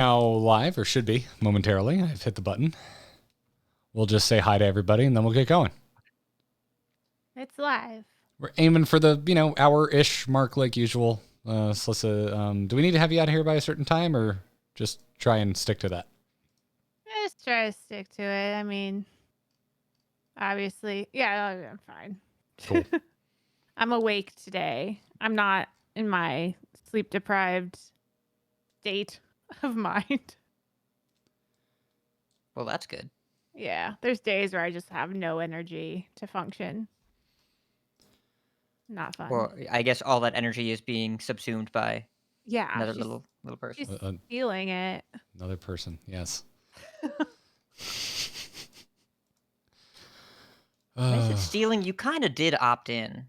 Now live, or should be momentarily. I've hit the button. We'll just say hi to everybody, and then we'll get going. It's live. We're aiming for the, hour-ish mark like usual. Slysssa, do we need to have you out of here by a certain time, or just try and stick to that? Just try to stick to it. I mean, obviously, yeah, I'm fine. Cool. I'm awake today. I'm not in my sleep-deprived state of mind. Well, that's good. Yeah, there's days where I just have no energy to function. Not fun. Well, I guess all that energy is being subsumed by another little person. She's feeling it. Another person, yes. I said stealing, you kind of did opt in.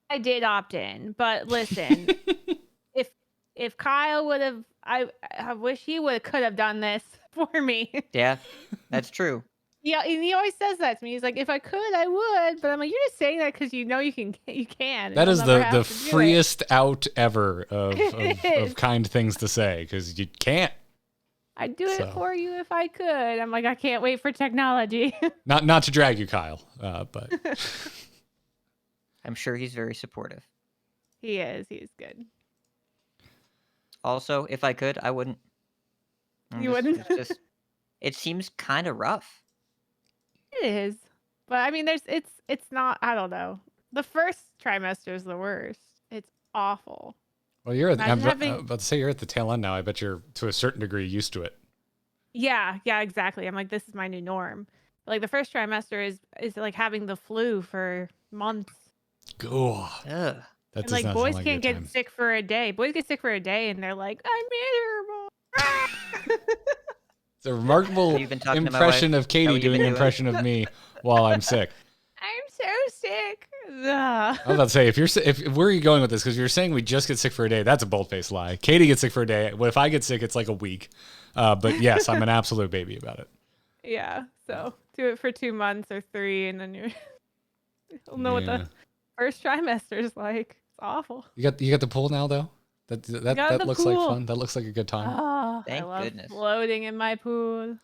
I did opt in, but listen, if Kyle would have, I wish he could have done this for me. Yeah, that's true. Yeah, and he always says that to me. He's like, if I could, I would. But I'm like, you're just saying that because you know you can. That is the freest out ever of kind things to say, because you can't. I'd do it for you if I could. I'm like, I can't wait for technology. Not to drag you, Kyle, but I'm sure he's very supportive. He is. He's good. Also, if I could, I wouldn't. You wouldn't? It seems kind of rough. It is. But I mean, it's not, I don't know. The first trimester is the worst. It's awful. Well, I'm about to say you're at the tail end now. I bet you're to a certain degree used to it. Yeah, exactly. I'm like, this is my new norm. Like the first trimester is like having the flu for months. Cool. Ugh. And like boys can't get sick for a day. Boys get sick for a day and they're like, I'm miserable. It's a remarkable impression of Katie doing an impression of me while I'm sick. I'm so sick. I was about to say, where are you going with this? Because you're saying we just get sick for a day. That's a bold-faced lie. Katie gets sick for a day. Well, if I get sick, it's like a week. But yes, I'm an absolute baby about it. Yeah. So do it for 2 months or 3, and then you'll know what the first trimester is like. It's awful. You got the pool now, though? That looks like fun. That looks like a good time. Oh, Thank I love goodness. floating in my pool.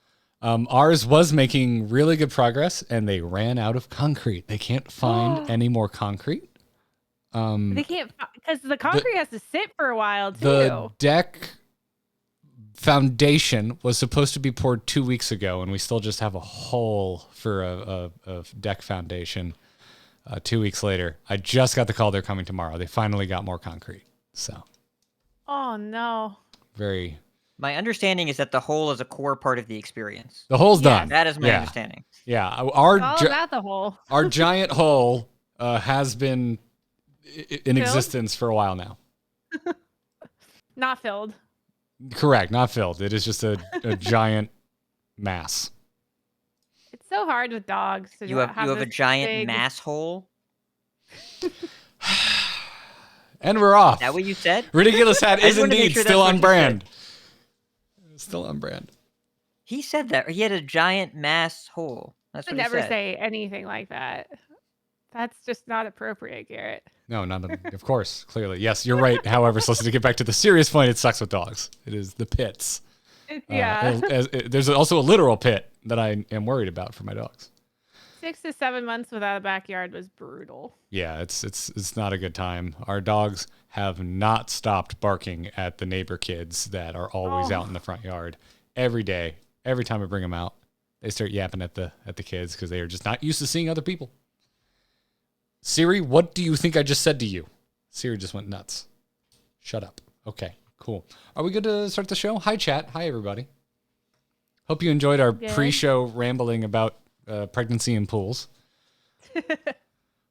Ours was making really good progress, and they ran out of concrete. They can't find any more concrete. They can't, because the concrete has to sit for a while, too. The deck foundation was supposed to be poured 2 weeks ago, and we still just have a hole for a deck foundation 2 weeks later. I just got the call they're coming tomorrow. They finally got more concrete. So. Oh, no. Very... My understanding is that the hole is a core part of the experience. The hole's done. That is my understanding. Yeah, all about the hole. Our giant hole has been in existence for a while now. Not filled. Correct, not filled. It is just a giant mass. It's so hard with dogs. You have a giant mass hole? And we're off. Is that what you said? Ridiculous Hat is indeed still on brand. Still on brand. He said that. He had a giant mass hole. That's what he said. I never say anything like that. That's just not appropriate, Garrett. No, of course, clearly. Yes, you're right. However, Slysssa, to get back to the serious point, it sucks with dogs. It is the pits. Yeah. There's also a literal pit that I am worried about for my dogs. 6 to 7 months without a backyard was brutal. Yeah, it's not a good time. Our dogs have not stopped barking at the neighbor kids that are always out in the front yard. Every day, every time I bring them out, they start yapping at the kids because they are just not used to seeing other people. Siri, what do you think I just said to you? Siri just went nuts. Shut up. Okay, cool. Are we good to start the show? Hi, chat. Hi, everybody. Hope you enjoyed our pre-show rambling about pregnancy and pools.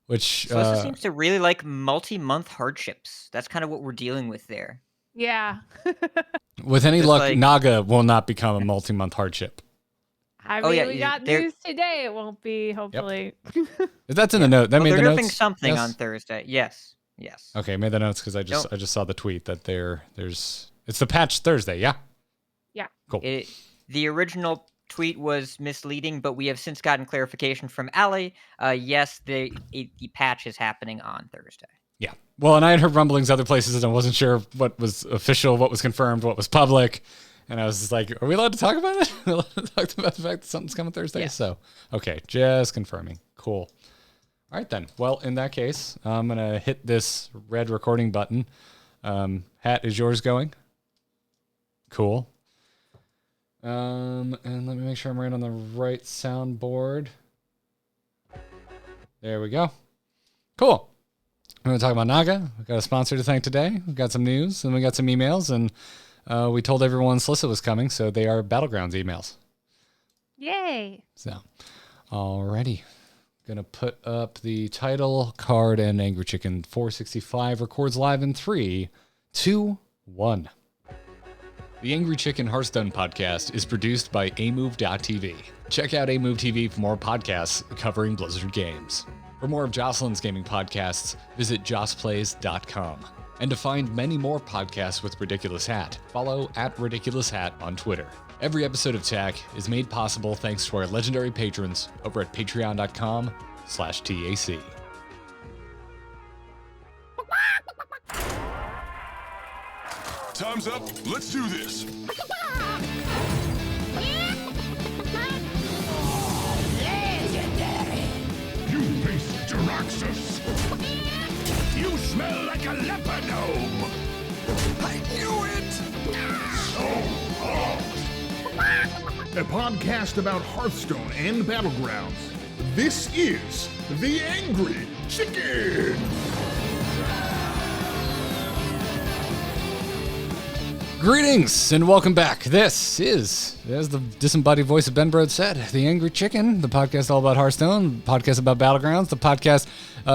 Which Slysssa seems to really like multi-month hardships. That's kind of what we're dealing with there. Yeah. With any luck, Naga will not become a multi-month hardship. I mean, we got news today. It won't be, hopefully. Yep. That's in the note. That made the notes. They're doing something on Thursday. Yes. Okay, made the notes because I just saw the tweet that it's the patch Thursday. Yeah. Yeah. Cool. The original tweet was misleading, but we have since gotten clarification from Ali. Yes, the patch is happening on Thursday. Yeah. Well, and I had heard rumblings other places, and I wasn't sure what was official, what was confirmed, what was public. And I was just like, are we allowed to talk about it? Are we allowed to talk about the fact that something's coming Thursday? Yeah. So, okay, just confirming. Cool. All right, then. Well, in that case, I'm going to hit this red recording button. Hat, is yours going? Cool. And let me make sure I'm right on the right soundboard. There we go. Cool. We're going to talk about Naga. We've got a sponsor to thank today. We've got some news, and we got some emails, and we told everyone Slysssa was coming, so they are Battlegrounds emails. Yay. So, alrighty. Going to put up the title card, and Angry Chicken 465 records live in 3, 2, 1. The Angry Chicken Hearthstone podcast is produced by amove.tv. Check out amove TV for more podcasts covering Blizzard games. For more of Jocelyn's gaming podcasts, visit jossplays.com. And to find many more podcasts with Ridiculous Hat, follow @RidiculousHat on Twitter. Every episode of TAC is made possible thanks to our legendary patrons over at patreon.com/TAC. Time's up. Let's do this. Legendary. You face Jaraxxus. You smell like a leper gnome. I knew it. So hot. A podcast about Hearthstone and Battlegrounds. This is The Angry Chicken. Greetings and welcome back. This is, as the disembodied voice of Ben Brode said, The Angry Chicken, the podcast all about Hearthstone, the podcast about Battlegrounds, the podcast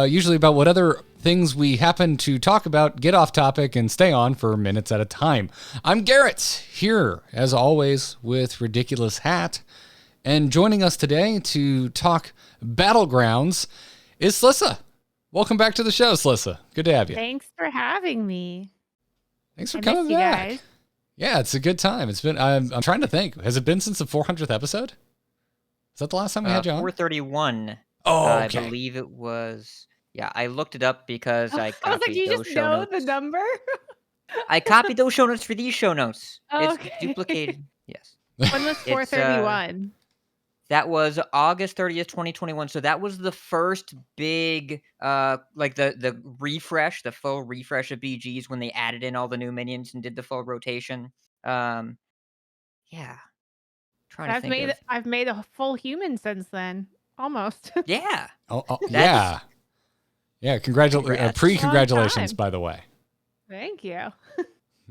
usually about what other things we happen to talk about, get off topic, and stay on for minutes at a time. I'm Garrett, here, as always, with Ridiculous Hat, and joining us today to talk Battlegrounds is Slysssa. Welcome back to the show, Slysssa. Good to have you. Thanks for having me. Thanks for coming back. Guys. Yeah, it's a good time. It's been. I'm trying to think. Has it been since the 400th episode? Is that the last time we had you on? 431. Oh, okay. I believe it was. Yeah, I looked it up because I copied I was like, you those just show know notes. the number? I copied those show notes for these show notes. Okay. It's duplicated. Yes. When was 431? That was August 30th, 2021. So that was the first big, like the refresh, the full refresh of BGs when they added in all the new minions and did the full rotation. Yeah. I've made a full human since then, almost. Yeah. Yeah. Yeah. Pre-congratulations, by the way. Thank you. Yeah.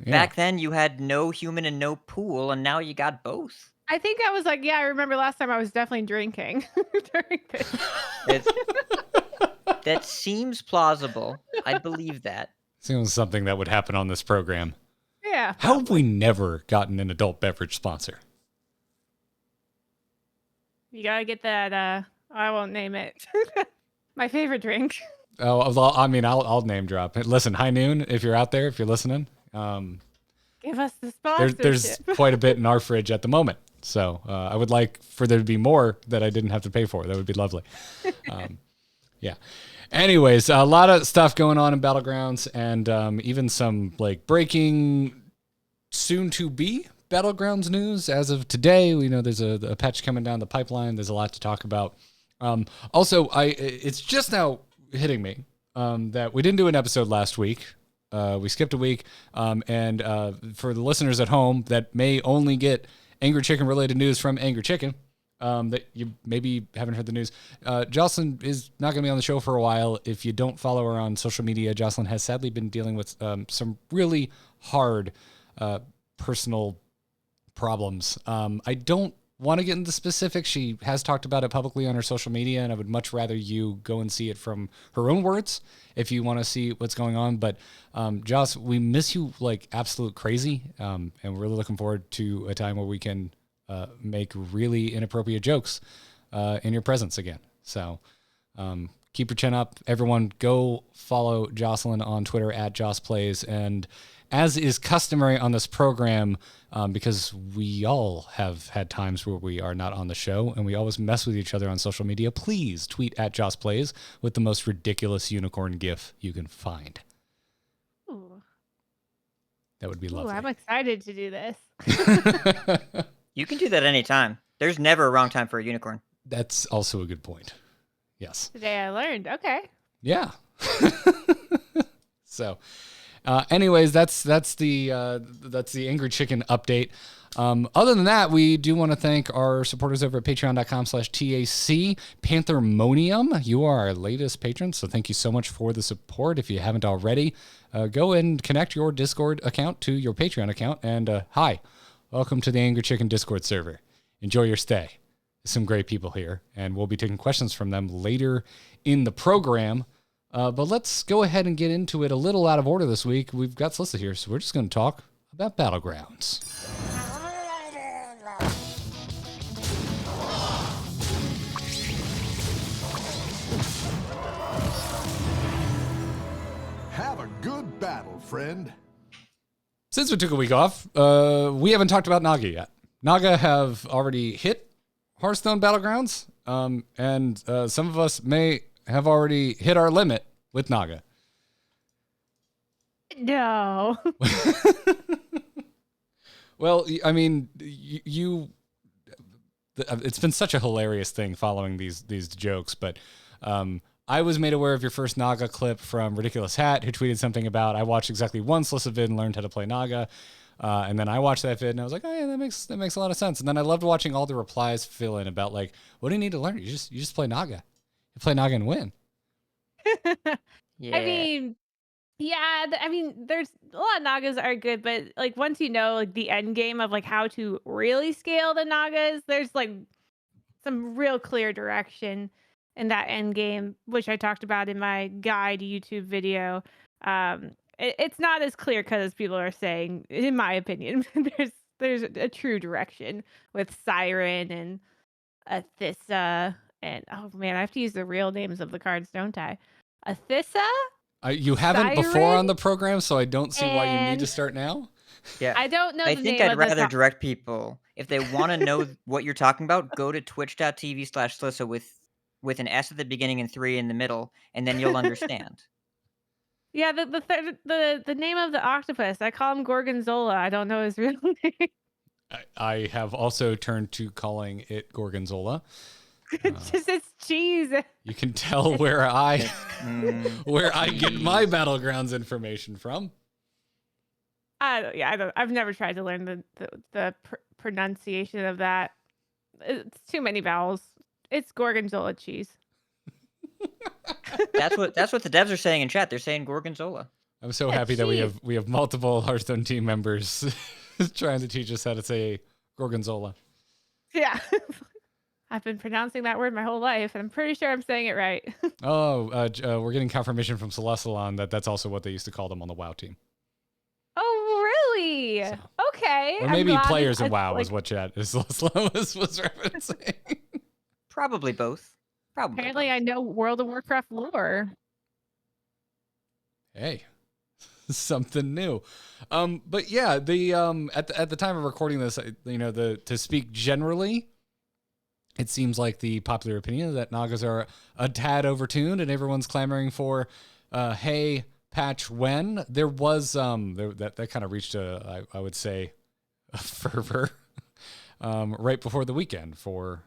Back then, you had no human and no pool, and now you got both. I think I was like, yeah, I remember last time I was definitely drinking during this. That seems plausible. I believe that. Seems something that would happen on this program. Yeah. How have we never gotten an adult beverage sponsor? You gotta get that, I won't name it. My favorite drink. Oh, I mean, I'll name drop. Listen, High Noon, if you're out there, if you're listening. Give us the sponsorship. There's quite a bit in our fridge at the moment. So I would like for there to be more that I didn't have to pay for. That would be lovely. Yeah. Anyways, a lot of stuff going on in Battlegrounds, and even some like breaking soon to be Battlegrounds news as of today. We know there's a patch coming down the pipeline. There's a lot to talk about. Also, it's just now hitting me that we didn't do an episode last week. We skipped a week. And for the listeners at home that may only get Angry Chicken related news from Angry Chicken, that you maybe haven't heard the news. Jocelyn is not going to be on the show for a while. If you don't follow her on social media, Jocelyn has sadly been dealing with some really hard personal problems. I don't want to get into specifics. She has talked about it publicly on her social media, and I would much rather you go and see it from her own words if you want to see what's going on. But Joss, we miss you like absolute crazy, and we're really looking forward to a time where we can make really inappropriate jokes in your presence again. So keep your chin up. Everyone go follow Jocelyn on Twitter @JossPlays. And as is customary on this program, because we all have had times where we are not on the show and we always mess with each other on social media, please tweet @JossPlays with the most ridiculous unicorn gif you can find. That would be Ooh, lovely. I'm excited to do this. You can do that anytime. There's never a wrong time for a unicorn. That's also a good point. Yes. Today I learned. Okay. Yeah. So, anyways, that's the Angry Chicken update. Other than that, we do want to thank our supporters over at patreon.com/TAC. Panthermonium, you are our latest patron, so thank you so much for the support. If you haven't already, go and connect your Discord account to your Patreon account. And hi, welcome to the Angry Chicken Discord server. Enjoy your stay. There's some great people here, and we'll be taking questions from them later in the program. But let's go ahead and get into it a little out of order this week. We've got Slysssa here, so we're just going to talk about Battlegrounds. Have a good battle, friend. Since we took a week off, we haven't talked about Naga yet. Naga have already hit Hearthstone Battlegrounds, and some of us may have already hit our limit with Naga. No. Well, I mean, it's been such a hilarious thing following these jokes, but I was made aware of your first Naga clip from Ridiculous Hat, who tweeted something about, I watched exactly one Slysssa vid and learned how to play Naga. And then I watched that vid and I was like, oh yeah, that makes a lot of sense. And then I loved watching all the replies fill in about like, what do you need to learn? You just play Naga. You play Naga and win. Yeah. I mean, yeah, there's a lot of Nagas are good, but like once you know like the end game of like how to really scale the Nagas, there's like some real clear direction in that end game, which I talked about in my guide YouTube video. It's not as clear cut as people are saying, in my opinion. there's a true direction with Siren and Athissa, and oh man, I have to use the real names of the cards, don't I? Athissa. You haven't before Siren? on the program, so I don't see why you need to And- start now. Yeah. I don't know. I the think name I'd of the rather direct people, if they want to know what you're talking about, go to twitch.tv/Slysssa with an S at the beginning and 3 in the middle, and then you'll understand. Yeah, the name of the octopus. I call him Gorgonzola. I don't know his real name. I have also turned to calling it Gorgonzola. It's just it's cheese. You can tell where I where I get my Jeez. Battlegrounds information from. I've never tried to learn the pronunciation of that. It's too many vowels. It's Gorgonzola cheese. That's what the devs are saying in chat. They're saying Gorgonzola. I'm so Yeah, happy that cheese. we have multiple Hearthstone team members trying to teach us how to say Gorgonzola. Yeah. I've been pronouncing that word my whole life, and I'm pretty sure I'm saying it right. We're getting confirmation from Celestalon that that's also what they used to call them on the WoW team. Oh, really? So- Okay. Or I'm maybe glad players in it's WoW like- is what chat is was referencing. Probably both. Probably. Apparently, both. I know World of Warcraft lore. Hey, something new. But yeah, the at the time of recording this, to speak generally, it seems like the popular opinion is that Nagas are a tad overtuned, and everyone's clamoring for, hey, patch when. There was that kind of reached I would say a fervor right before the weekend for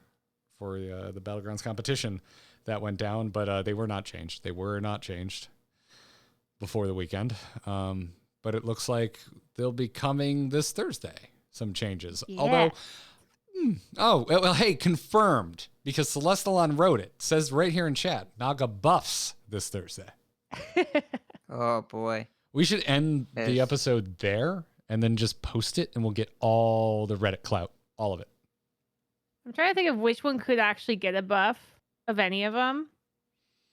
the Battlegrounds competition that went down, but they were not changed. They were not changed before the weekend. But it looks like they'll be coming this Thursday. Some changes. Yeah. Although, hey, confirmed because Celestalon wrote it. Says right here in chat, Naga buffs this Thursday. Oh boy. We should end the Yes. episode there and then just post it, and we'll get all the Reddit clout, all of it. I'm trying to think of which one could actually get a buff of any of them.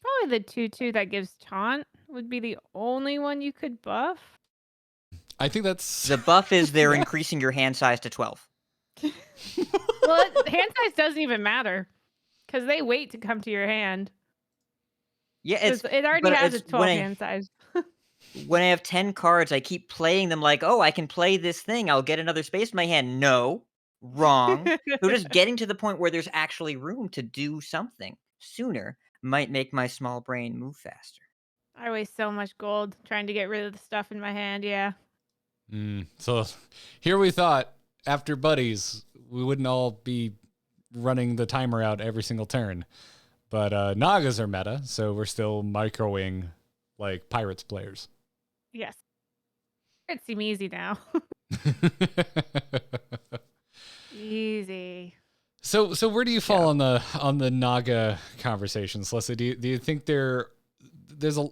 Probably the 2/2 that gives taunt would be the only one you could buff. I think that's The buff is they're increasing your hand size to 12. Well, hand size doesn't even matter because they wait to come to your hand. Yeah, 'Cause it already but has a it's 12 hand size. when I have 10 cards, I keep playing them like, oh, I can play this thing. I'll get another space in my hand. No, wrong. So just getting to the point where there's actually room to do something sooner might make my small brain move faster. I waste so much gold trying to get rid of the stuff in my hand. Yeah. So here we thought after buddies, we wouldn't all be running the timer out every single turn. But Nagas are meta, so we're still microing like Pirates players. Yes. It seem easy now. Easy. So where do you fall on the Naga conversation, Slysssa? Do you think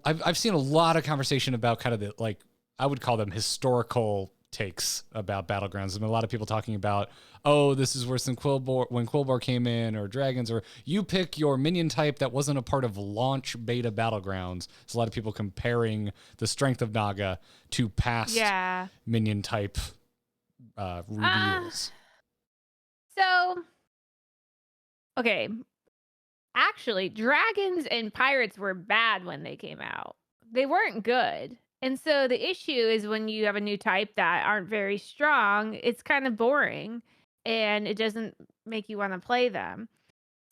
I've seen a lot of conversation about kind of the, like, I would call them historical takes about Battlegrounds. There's been a lot of people talking about, oh, this is worse than when Quillbore came in, or Dragons, or you pick your minion type that wasn't a part of launch beta Battlegrounds. There's a lot of people comparing the strength of Naga to past minion type reveals. So, okay. Actually, Dragons and Pirates were bad when they came out. They weren't good. And so the issue is when you have a new type that aren't very strong, it's kind of boring and it doesn't make you want to play them.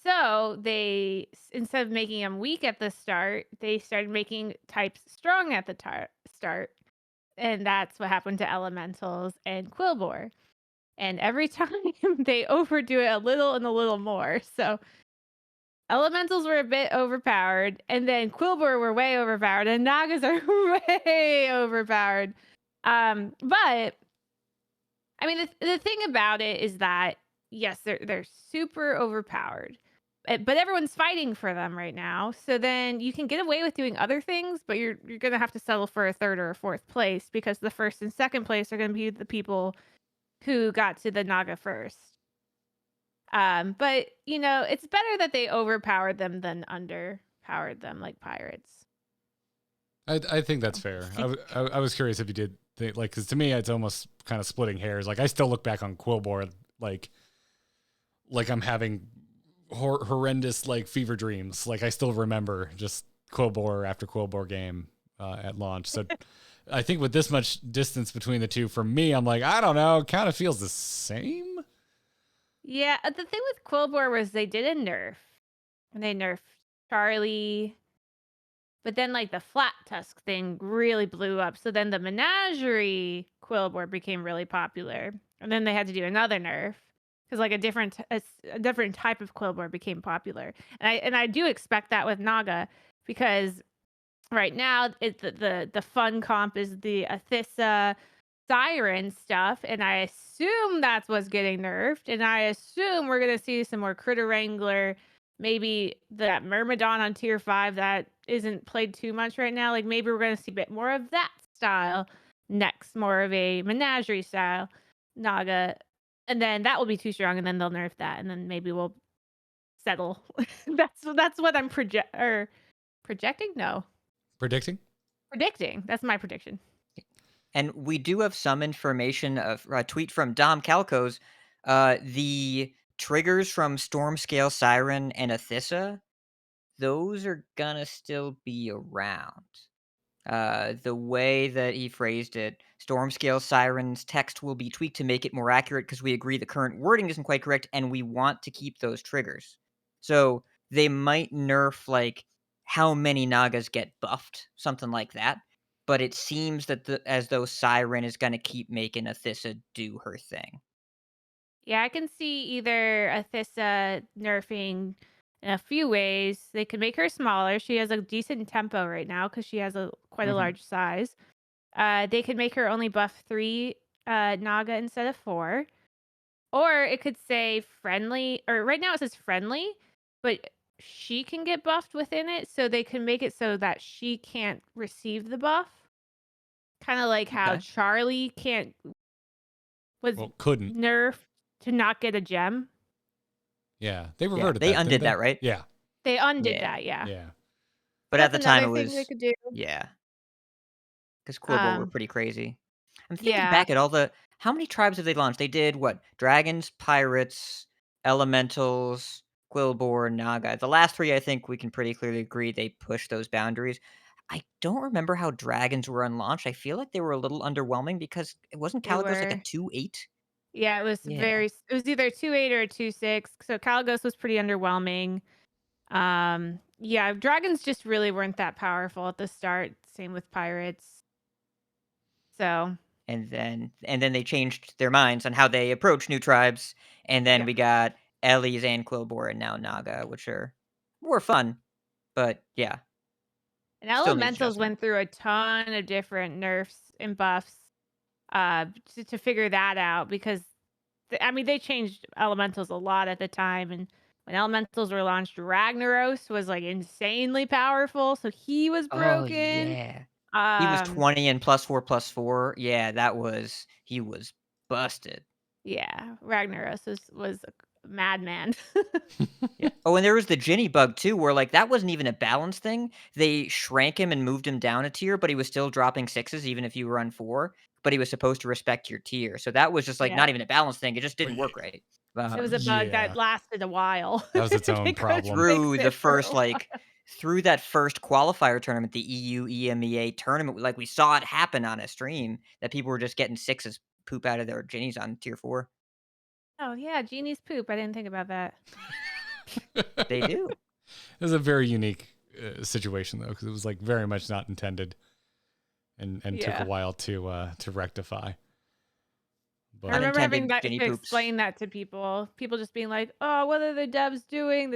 So they, instead of making them weak at the start, they started making types strong at the start. And that's what happened to Elementals and Quillbore. And every time they overdo it a little and a little more. So Elementals were a bit overpowered, and then Quillbore were way overpowered, and Nagas are way overpowered. But I mean, the thing about it is that yes, they're super overpowered, but everyone's fighting for them right now. So then you can get away with doing other things, but you're gonna have to settle for a third or a fourth place because the first and second place are gonna be the people who got to the Naga first. But it's better that they overpowered them than underpowered them like Pirates. I think that's fair. I was curious if you did think, like, because to me it's almost kind of splitting hairs. Like, I still look back on Quillbore like I'm having horrendous like fever dreams. Like, I still remember just Quillbore after Quillbore game at launch. So I think with this much distance between the two, for me, I'm like, I don't know, it kind of feels the same. Yeah, the thing with Quillbore was they did a nerf. And they nerfed Charlie. But then, like, the flat tusk thing really blew up. So then the Menagerie Quillbore became really popular. And then they had to do another nerf. Because, like, a different type of Quillbore became popular. And I do expect that with Naga. Because right now, the fun comp is the Athissa Siren stuff, and I assume that's what's getting nerfed, and I assume we're gonna see some more Critter Wrangler, maybe that Myrmidon on tier 5 that isn't played too much right now. Like, maybe we're gonna see a bit more of that style next, more of a Menagerie style Naga, and then that will be too strong, and then they'll nerf that, and then maybe we'll settle. That's what I'm projecting. No, Predicting. That's my prediction. And we do have some information of a tweet from Dom Calcos. The triggers from Stormscale Siren and Athissa, those are gonna still be around. The way that he phrased it, Stormscale Siren's text will be tweaked to make it more accurate because we agree the current wording isn't quite correct, and we want to keep those triggers. So they might nerf, like, how many Nagas get buffed, something like that. But it seems that as though Siren is going to keep making Athissa do her thing. Yeah, I can see either Athissa nerfing in a few ways. They can make her smaller. She has a decent tempo right now because she has quite a large size. They could make her only buff 3 Naga instead of 4. Or it could say friendly, or right now it says friendly, but she can get buffed within it, so they can make it so that she can't receive the buff. Kind of like how Charlie couldn't nerfed to not get a gem. Yeah, they reverted they that. undid that, right? Yeah. They undid that, yeah. Yeah. But That's at the time it another thing was they could do. yeah. Because Quillbore were pretty crazy. I'm thinking Yeah. back at all how many tribes have they launched? They did what? Dragons, Pirates, Elementals, Quillbore, Naga. The last 3, I think we can pretty clearly agree they pushed those boundaries. I don't remember how Dragons were unlaunched. I feel like they were a little underwhelming because it wasn't They Caligos like a were. 2-8? Yeah, it was it was either 2-8 or 2-6. So Caligos was pretty underwhelming. Yeah, Dragons just really weren't that powerful at the start. Same with Pirates. So and then they changed their minds on how they approach new tribes, and then Yeah. we got Ellie's and Quillbor and now Naga, which are more fun, but yeah, And still needs Elementals adjustment. went through a ton of different nerfs and buffs to figure that out because I mean they changed Elementals a lot at the time, and when Elementals were launched, Ragnaros was like insanely powerful, so he was Oh, broken. yeah. He was Um 20 and +4/+4. Yeah, he was busted. yeah, Ragnaros was a madman. Yeah. Oh, and there was the Ginny bug too, where, like, that wasn't even a balance thing. They shrank him and moved him down a tier, but he was still dropping 6s even if you were on 4, but he was supposed to respect your tier. So that was just, like, Yeah. not even a balance thing, it just didn't work right. It was a bug Yeah, that lasted a while. that was its own They couldn't problem. fix Through the it for a first, while. through that first qualifier tournament, the EU EMEA tournament, like, we saw it happen on a stream that people were just getting 6s poop out of their Ginnies on tier 4. Oh, yeah, Genie's poop, I didn't think about that. They It do. was a very unique situation though, because it was like very much not intended, and took a Yeah. while to rectify. I But remember having Unintended that Ginny to poops. explain that to people. People just being like, "Oh, what are the devs doing?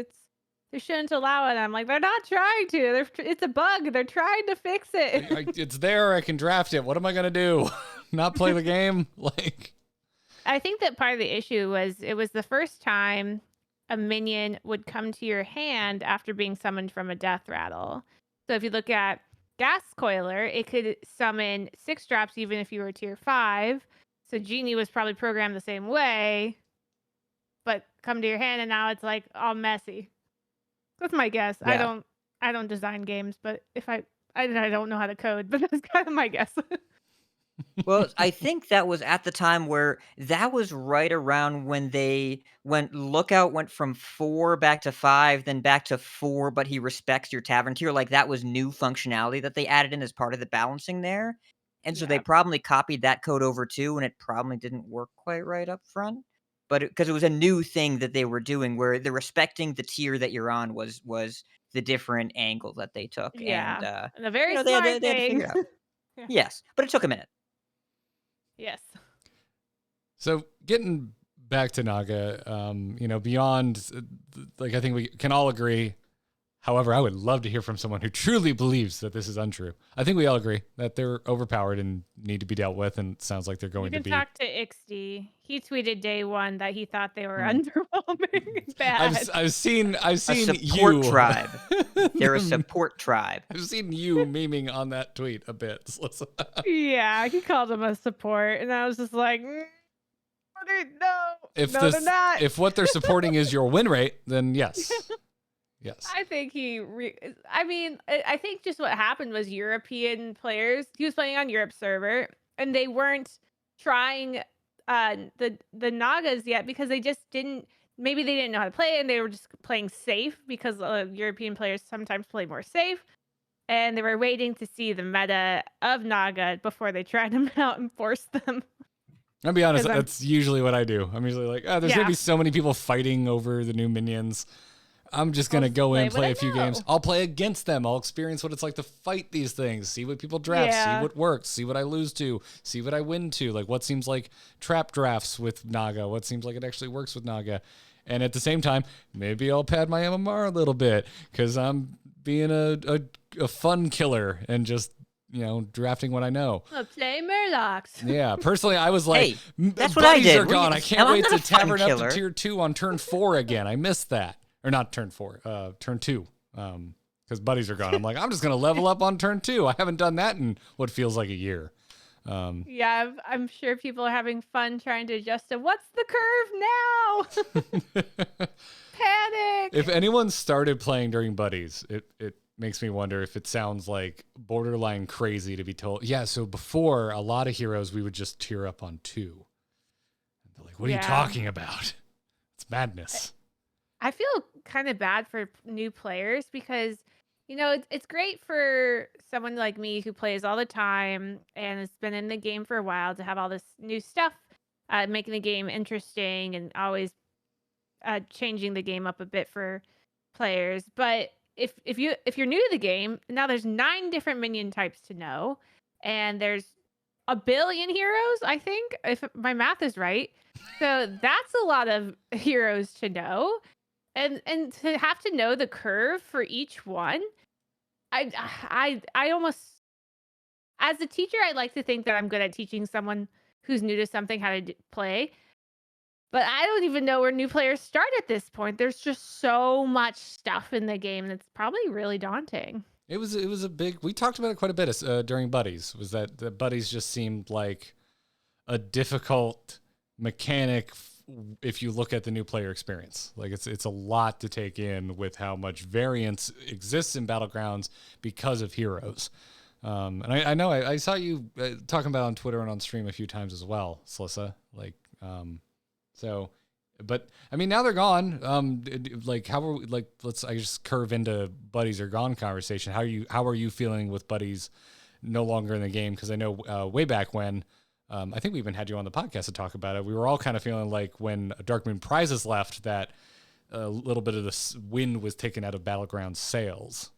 They shouldn't allow it." I'm like, "They're not trying to. It's a bug. They're trying to fix it." it's there. I can draft it. What am I gonna do? Not play the game? Like, I think that part of the issue was it was the first time a minion would come to your hand after being summoned from a death rattle. So if you look at Gas Coiler, it could summon 6 drops even if you were tier 5. So Genie was probably programmed the same way, but come to your hand and now it's like all messy. That's my guess. Yeah. I don't design games, but if I don't know how to code, but that's kind of my guess. Well, I think that was at the time where that was right around when Lookout went from 4 back to 5, then back to 4, but he respects your tavern tier, like, that was new functionality that they added in as part of the balancing there, and so they Yeah. probably copied that code over too, and it probably didn't work quite right up front, but because it was a new thing that they were doing where the respecting the tier that you're on was the different angle that they took, and, Yeah. And a very smart they had to figure thing. it out. Yeah. Yes, but it took a minute. Yes. so getting back to Naga, beyond, like, I think we can all agree. However, I would love to hear from someone who truly believes that this is untrue. I think we all agree that they're overpowered and need to be dealt with, and it sounds like they're You going to can be. talk to Ixty. He tweeted day 1 that he thought they were Mm. underwhelming and bad. I've seen A support you tribe. They're a support tribe. I've seen you memeing on that tweet a bit. Slysssa. Yeah, he called him a support, and I was just like, they're not. If what they're supporting is your win rate, then yes. Yes. I think I think just what happened was European players. He was playing on Europe server, and they weren't trying the Nagas yet because they just didn't. Maybe they didn't know how to play, and they were just playing safe because European players sometimes play more safe. And they were waiting to see the meta of Naga before they tried them out and forced them. I'll be honest, 'Cause I'm- that's usually what I do. I'm usually like, oh, there's gonna Yeah. be so many people fighting over the new minions. I'm just gonna I'll go in, play what play I a few games. know. I'll play against them. I'll experience what it's like to fight these things, see what people draft, Yeah. see what works, see what I lose to, see what I win to, like what seems like trap drafts with Naga, what seems like it actually works with Naga. And at the same time, maybe I'll pad my MMR a little bit because I'm being a fun killer and just, drafting what I know. I'll play Murlocs. Yeah, personally, I was like, Hey, that's what I buddies did. are gone. I can't I'm wait not to a fun tavern up to killer. tier 2 on turn 4 again. I missed that. Or not turn 4, turn 2. Because buddies are gone. I'm like, I'm just going to level up on turn 2. I haven't done that in what feels like a year. Yeah, I'm sure people are having fun trying to adjust to what's the curve now. Panic. If anyone started playing during buddies, it makes me wonder if it sounds like borderline crazy to be told, yeah, so before, a lot of heroes, we would just tier up on 2. And they're like, what are you Yeah. talking about? It's madness. I feel kind of bad for new players because, it's great for someone like me who plays all the time and has been in the game for a while to have all this new stuff, making the game interesting and always changing the game up a bit for players. But if you're new to the game, now there's 9 different minion types to know, and there's 1 billion heroes, I think, if my math is right. So that's a lot of heroes to know. And to have to know the curve for each one. I almost, as a teacher, I like to think that I'm good at teaching someone who's new to something how to play. But I don't even know where new players start at this point. There's just so much stuff in the game that's probably really daunting. It was a big. We talked about it quite a bit during Buddies. Was that the Buddies just seemed like a difficult mechanic if you look at the new player experience. Like it's a lot to take in with how much variance exists in Battlegrounds because of heroes. And I know I saw you talking about it on Twitter and on stream a few times as well, Slysssa. Like, so, but I mean, now they're gone. Like, how are we, like, I just curve into Buddies are gone conversation. How are you feeling with Buddies no longer in the game? Because I know way back when, I think we even had you on the podcast to talk about it. We were all kind of feeling like when Dark Moon Prizes left, that a little bit of the wind was taken out of Battlegrounds sales.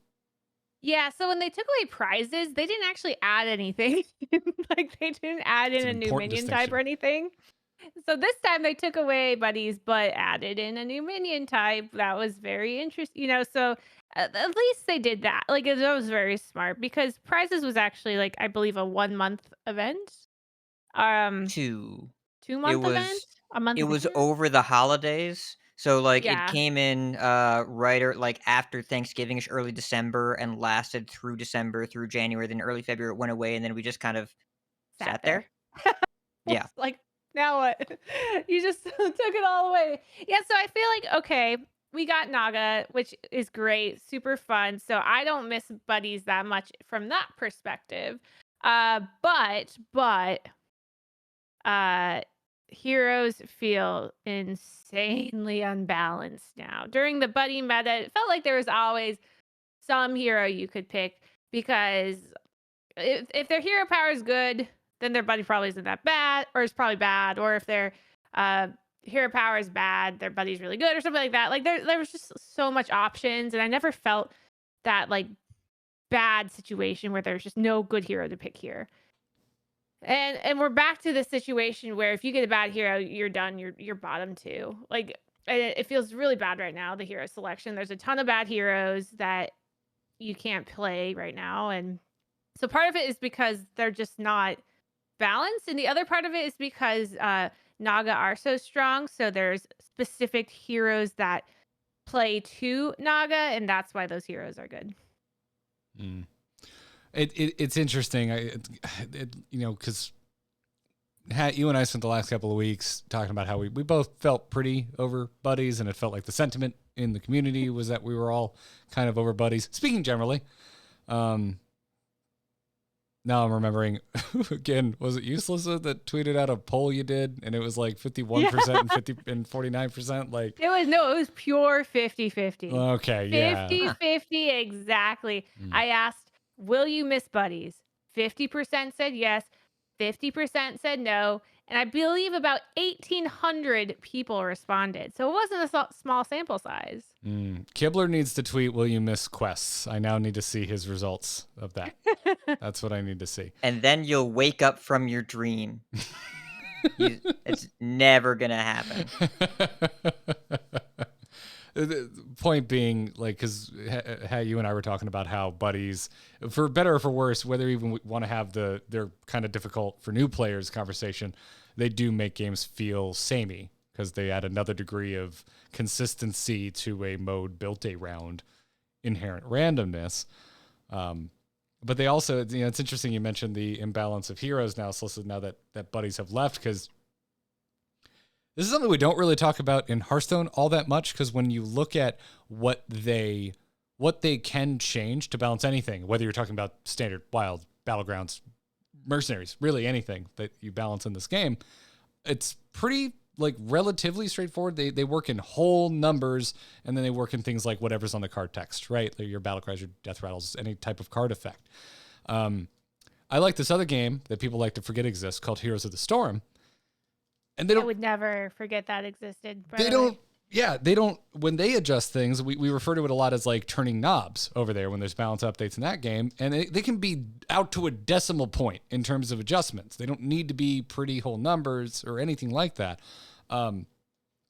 Yeah, so when they took away prizes, they didn't actually add anything. Like, they didn't add in a new minion type or anything. So this time they took away Buddies, but added in a new minion type. That was very interesting, so at least they did that. Like, that was very smart because prizes was actually, like, I believe a 1-month event. 2. 2-month event? A month It and a was half? over the holidays. So like it Yeah. came in like after Thanksgiving-ish, early December, and lasted through December, through January, then early February it went away, and then we just kind of sat there. Yeah. It's like, now what? You just took it all away. Yeah, so I feel like, okay, we got Naga, which is great, super fun. So I don't miss Buddies that much from that perspective. But heroes feel insanely unbalanced now. During the buddy meta, it felt like there was always some hero you could pick because if their hero power is good, then their buddy probably isn't that bad, or is probably bad. Or if their hero power is bad, their buddy's really good, or something like that. Like there was just so much options, and I never felt that like bad situation where there's just no good hero to pick here. And we're back to the situation where if you get a bad hero, you're done. You're bottom 2. Like it feels really bad right now, the hero selection. There's a ton of bad heroes that you can't play right now, and so part of it is because they're just not balanced, and the other part of it is because Naga are so strong. So there's specific heroes that play to Naga, and that's why those heroes are good. It's interesting, because you and I spent the last couple of weeks talking about how we both felt pretty over Buddies, and it felt like the sentiment in the community was that we were all kind of over Buddies. Speaking generally, now I'm remembering, again, was it Slysssa that tweeted out a poll you did, and it was like 51% and 50 and 49%? Like it was pure 50-50. Okay, yeah. 50-50, exactly. I asked, will you miss Buddies? 50% said yes, 50% said no, and I believe about 1,800 people responded. So it wasn't a small sample size. Kibler needs to tweet, will you miss quests? I now need to see his results of that. That's what I need to see. And then you'll wake up from your dream. It's never going to happen. The point being, like, because how you and I were talking about how Buddies, for better or for worse, whether even we want to have they're kind of difficult for new players conversation, they do make games feel samey because they add another degree of consistency to a mode built around inherent randomness. But they also, it's interesting you mentioned the imbalance of heroes now, Slysssa, now that Buddies have left, because this is something we don't really talk about in Hearthstone all that much, because when you look at what they can change to balance anything, whether you're talking about standard, wild, battlegrounds, mercenaries, really anything that you balance in this game, it's pretty relatively straightforward. They work in whole numbers, and then they work in things like whatever's on the card text, right? Like your battle cries, your death rattles, any type of card effect. I like this other game that people like to forget exists called Heroes of the Storm. And I would never forget that existed. They don't Yeah, they don't, when they adjust things, we refer to it a lot as like turning knobs over there when there's balance updates in that game. And they can be out to a decimal point in terms of adjustments. They don't need to be pretty whole numbers or anything like that.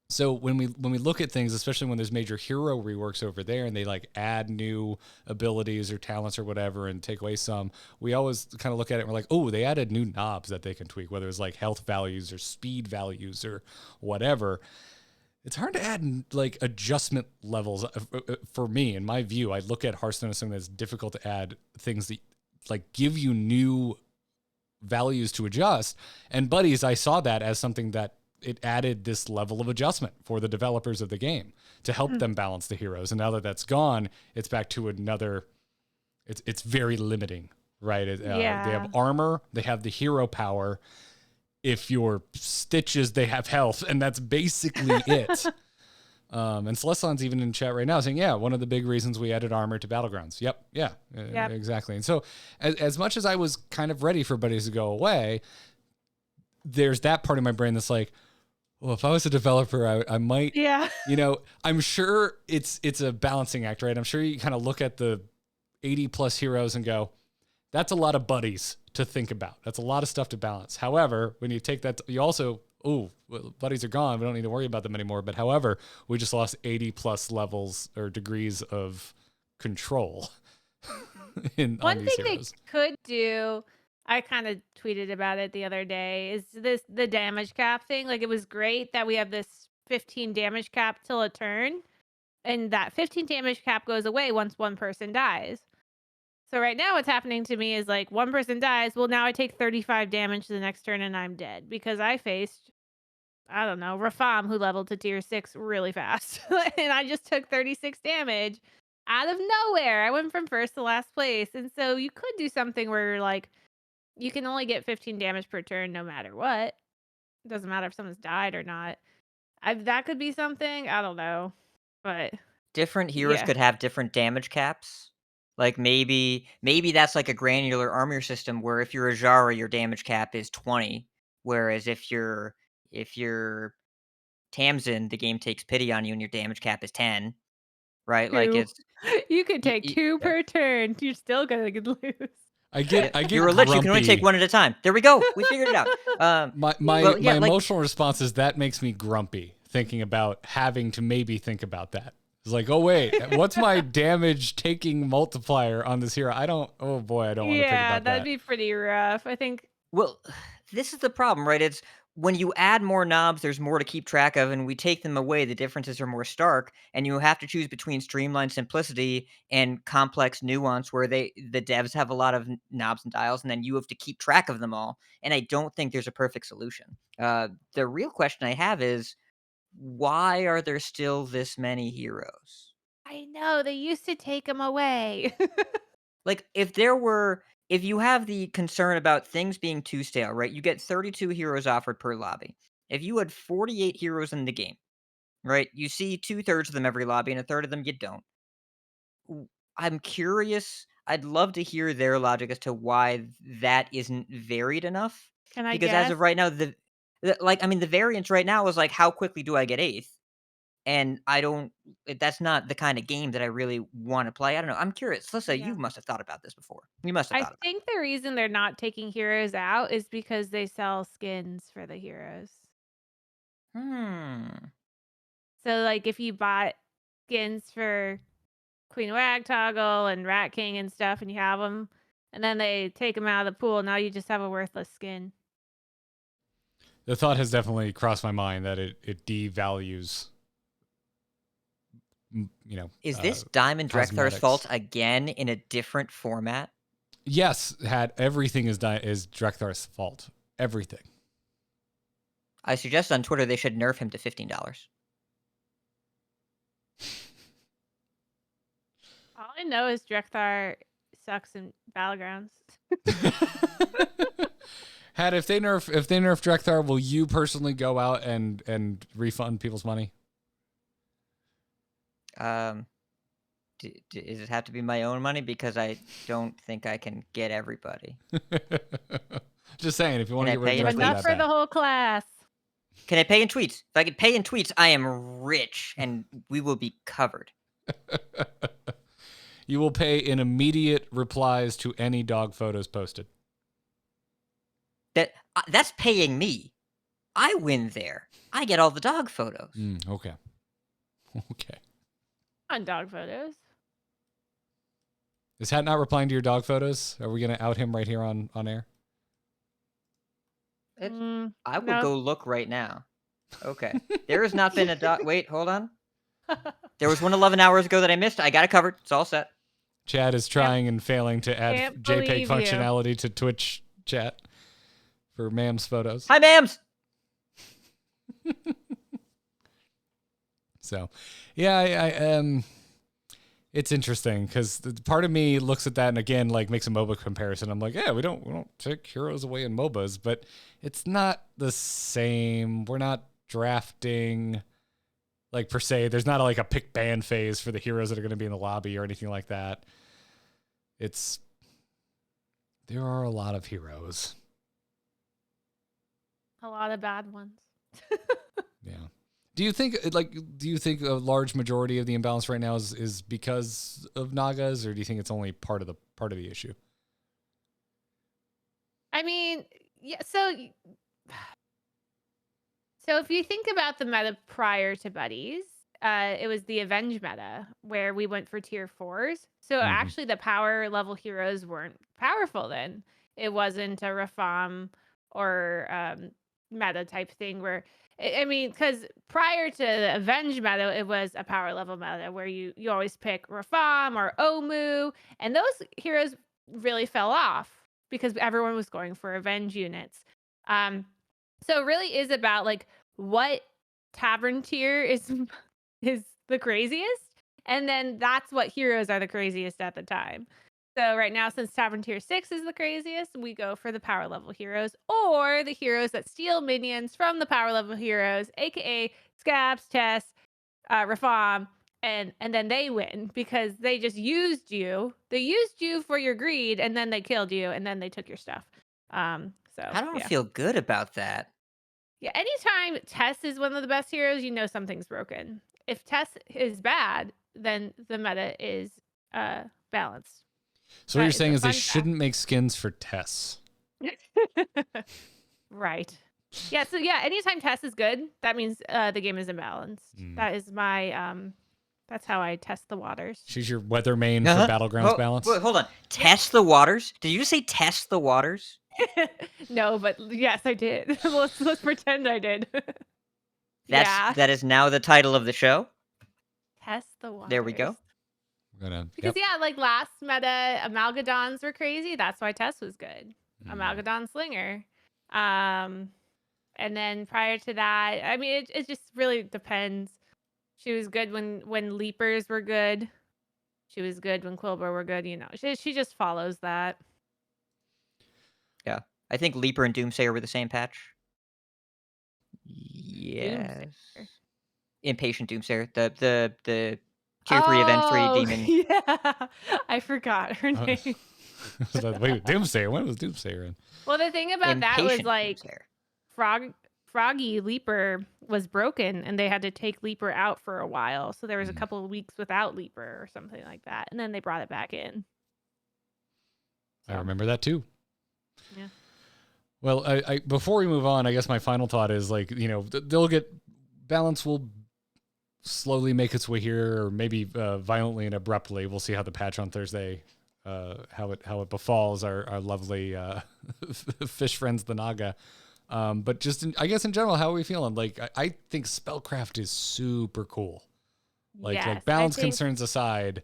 So when we look at things, especially when there's major hero reworks over there and they like add new abilities or talents or whatever and take away some, we always kind of look at it and we're like, oh, they added new knobs that they can tweak, whether it's like health values or speed values or whatever. It's hard to add like adjustment levels for me. In my view, I look at Hearthstone as something that's difficult to add things that like give you new values to adjust. And Buddies, I saw that as something that it added this level of adjustment for the developers of the game to help them balance the heroes. And now that that's gone, it's back to another, it's very limiting, right? They have armor, they have the hero power. If you're Stitches, they have health, and that's basically it. And Slyssa's even in chat right now saying, yeah, one of the big reasons we added armor to Battlegrounds. Yep. Exactly. And so as much as I was kind of ready for Buddies to go away, there's that part of my brain that's like, well, if I was a developer, I might, I'm sure it's a balancing act, right? I'm sure you kind of look at the 80 plus heroes and go, that's a lot of buddies to think about. That's a lot of stuff to balance. However, when you take that, you also, buddies are gone. We don't need to worry about them anymore. But however, we just lost 80 plus levels or degrees of control One thing they could do, I kind of tweeted about it the other day, is the damage cap thing. Like, it was great that we have this 15 damage cap till a turn, and that 15 damage cap goes away once one person dies. So right now what's happening to me is like one person dies. Well, now I take 35 damage the next turn and I'm dead because I faced, I don't know, Rafam, who leveled to tier 6 really fast. And I just took 36 damage out of nowhere. I went from first to last place. And so you could do something where like you can only get 15 damage per turn no matter what. It doesn't matter if someone's died or not. That could be something. I don't know. But different heroes could have different damage caps. Like maybe that's like a granular armor system where if you're a Jara, your damage cap is 20, whereas if you're Tamsin, the game takes pity on you and your damage cap is 10. Right? Like it's you could take 2 per turn. You're still gonna lose. I get you're a lich, you can only take 1 at a time. There we go. We figured it out. My emotional response is that makes me grumpy thinking about having to maybe think about that. It's like, oh wait, what's my damage taking multiplier on this hero? I don't want to think about that. Yeah, that'd be pretty rough. I think. Well, this is the problem, right? It's when you add more knobs, there's more to keep track of, and we take them away, the differences are more stark, and you have to choose between streamlined simplicity and complex nuance where the devs have a lot of knobs and dials, and then you have to keep track of them all. And I don't think there's a perfect solution. The real question I have is, why are there still this many heroes? I know, they used to take them away. Like, if you have the concern about things being too stale, right? You get 32 heroes offered per lobby. If you had 48 heroes in the game, right? You see 2/3 of them every lobby, and 1/3 of them you don't. I'm curious. I'd love to hear their logic as to why that isn't varied enough. Can I Because guess? as of right now, the variance right now is like, how quickly do I get 8th? And that's not the kind of game that I really want to play. I don't know. I'm curious. Slysssa, you must have thought about this before. You must have thought about it. I think the reason they're not taking heroes out is because they sell skins for the heroes. So, like, if you bought skins for Queen Ragtoggle and Rat King and stuff, and you have them, and then they take them out of the pool, now you just have a worthless skin. The thought has definitely crossed my mind that it devalues, is this Diamond Drekthar's fault again in a different format? Yes, everything is Drekthar's fault. Everything. I suggest on Twitter they should nerf him to $15. All I know is Drekthar sucks in Battlegrounds. If they nerf Drekthar, will you personally go out and refund people's money? Does it have to be my own money? Because I don't think I can get everybody. Just saying, if you want to get rid of Enough for the whole class. Can I pay in tweets? If I could pay in tweets, I am rich, and we will be covered. You will pay in immediate replies to any dog photos posted. That's paying me. I win there. I get all the dog photos. Okay. Okay. On dog photos. Is Hat not replying to your dog photos? Are we going to out him right here on air? I will no. go look right now. Okay. There has not been a dog. Wait, hold on. There was one 11 hours ago that I missed. I got it covered. It's all set. Chad is trying and failing to add Can't JPEG believe you. functionality to Twitch chat for Mam's photos. Hi, Mams. So, yeah, I it's interesting because part of me looks at that and again like makes a MOBA comparison. I'm like, yeah, we don't take heroes away in MOBAs, but it's not the same. We're not drafting like per se. There's not like a pick ban phase for the heroes that are going to be in the lobby or anything like that. There are a lot of heroes. A lot of bad ones. Yeah. Do you think a large majority of the imbalance right now is because of Nagas, or do you think it's only part of the issue? I mean, yeah. So if you think about the meta prior to Buddies, it was the Avenge meta where we went for tier 4s. So actually, the power level heroes weren't powerful then. It wasn't a Rafam or meta type thing where. I mean, because prior to the Avenge meta, it was a power level meta where you always pick Rafam or Omu, and those heroes really fell off because everyone was going for Avenge units. So it really is about like what tavern tier is the craziest, and then that's what heroes are the craziest at the time. So right now, since Tavern Tier 6 is the craziest, we go for the power level heroes or the heroes that steal minions from the power level heroes, aka Scabs, Tess, Rafam, and then they win because they just used you. They used you for your greed, and then they killed you, and then they took your stuff. So I don't feel good about that. Yeah, anytime Tess is one of the best heroes, you know something's broken. If Tess is bad, then the meta is balanced. So what you're saying is they shouldn't make skins for Tess. Right. Yeah, so anytime Tess is good, that means the game is imbalanced. That is my that's how I test the waters. She's your weather main for Battlegrounds balance? Wait, hold on. Test the waters? Did you just say test the waters? No, but yes, I did. let's pretend I did. That is now the title of the show. Test the waters. There we go. Because like last meta, Amalgadons were crazy. That's why Tess was good. Amalgadon Slinger. And then prior to that, I mean, it just really depends. She was good when Leapers were good. She was good when Quilber were good. You know, she just follows that. Yeah, I think Leaper and Doomsayer were the same patch. Yes. Doomsayer. Impatient Doomsayer. The Tier 3 Event 3 demon. Yeah, I forgot her name. Wait, Doomsayer? When was Doomsayer in? Well, the thing about that was like Doomsayer. Froggy Leaper was broken, and they had to take Leaper out for a while. So there was a couple of weeks without Leaper or something like that, and then they brought it back in. I remember that too. Yeah. Well, I before we move on, I guess my final thought is like, you know, balance will slowly make its way here, or maybe violently and abruptly. We'll see how the patch on Thursday, how it befalls our lovely fish friends, the Naga. But just I guess in general, how are we feeling? Like I think spellcraft is super cool. Like balance concerns aside,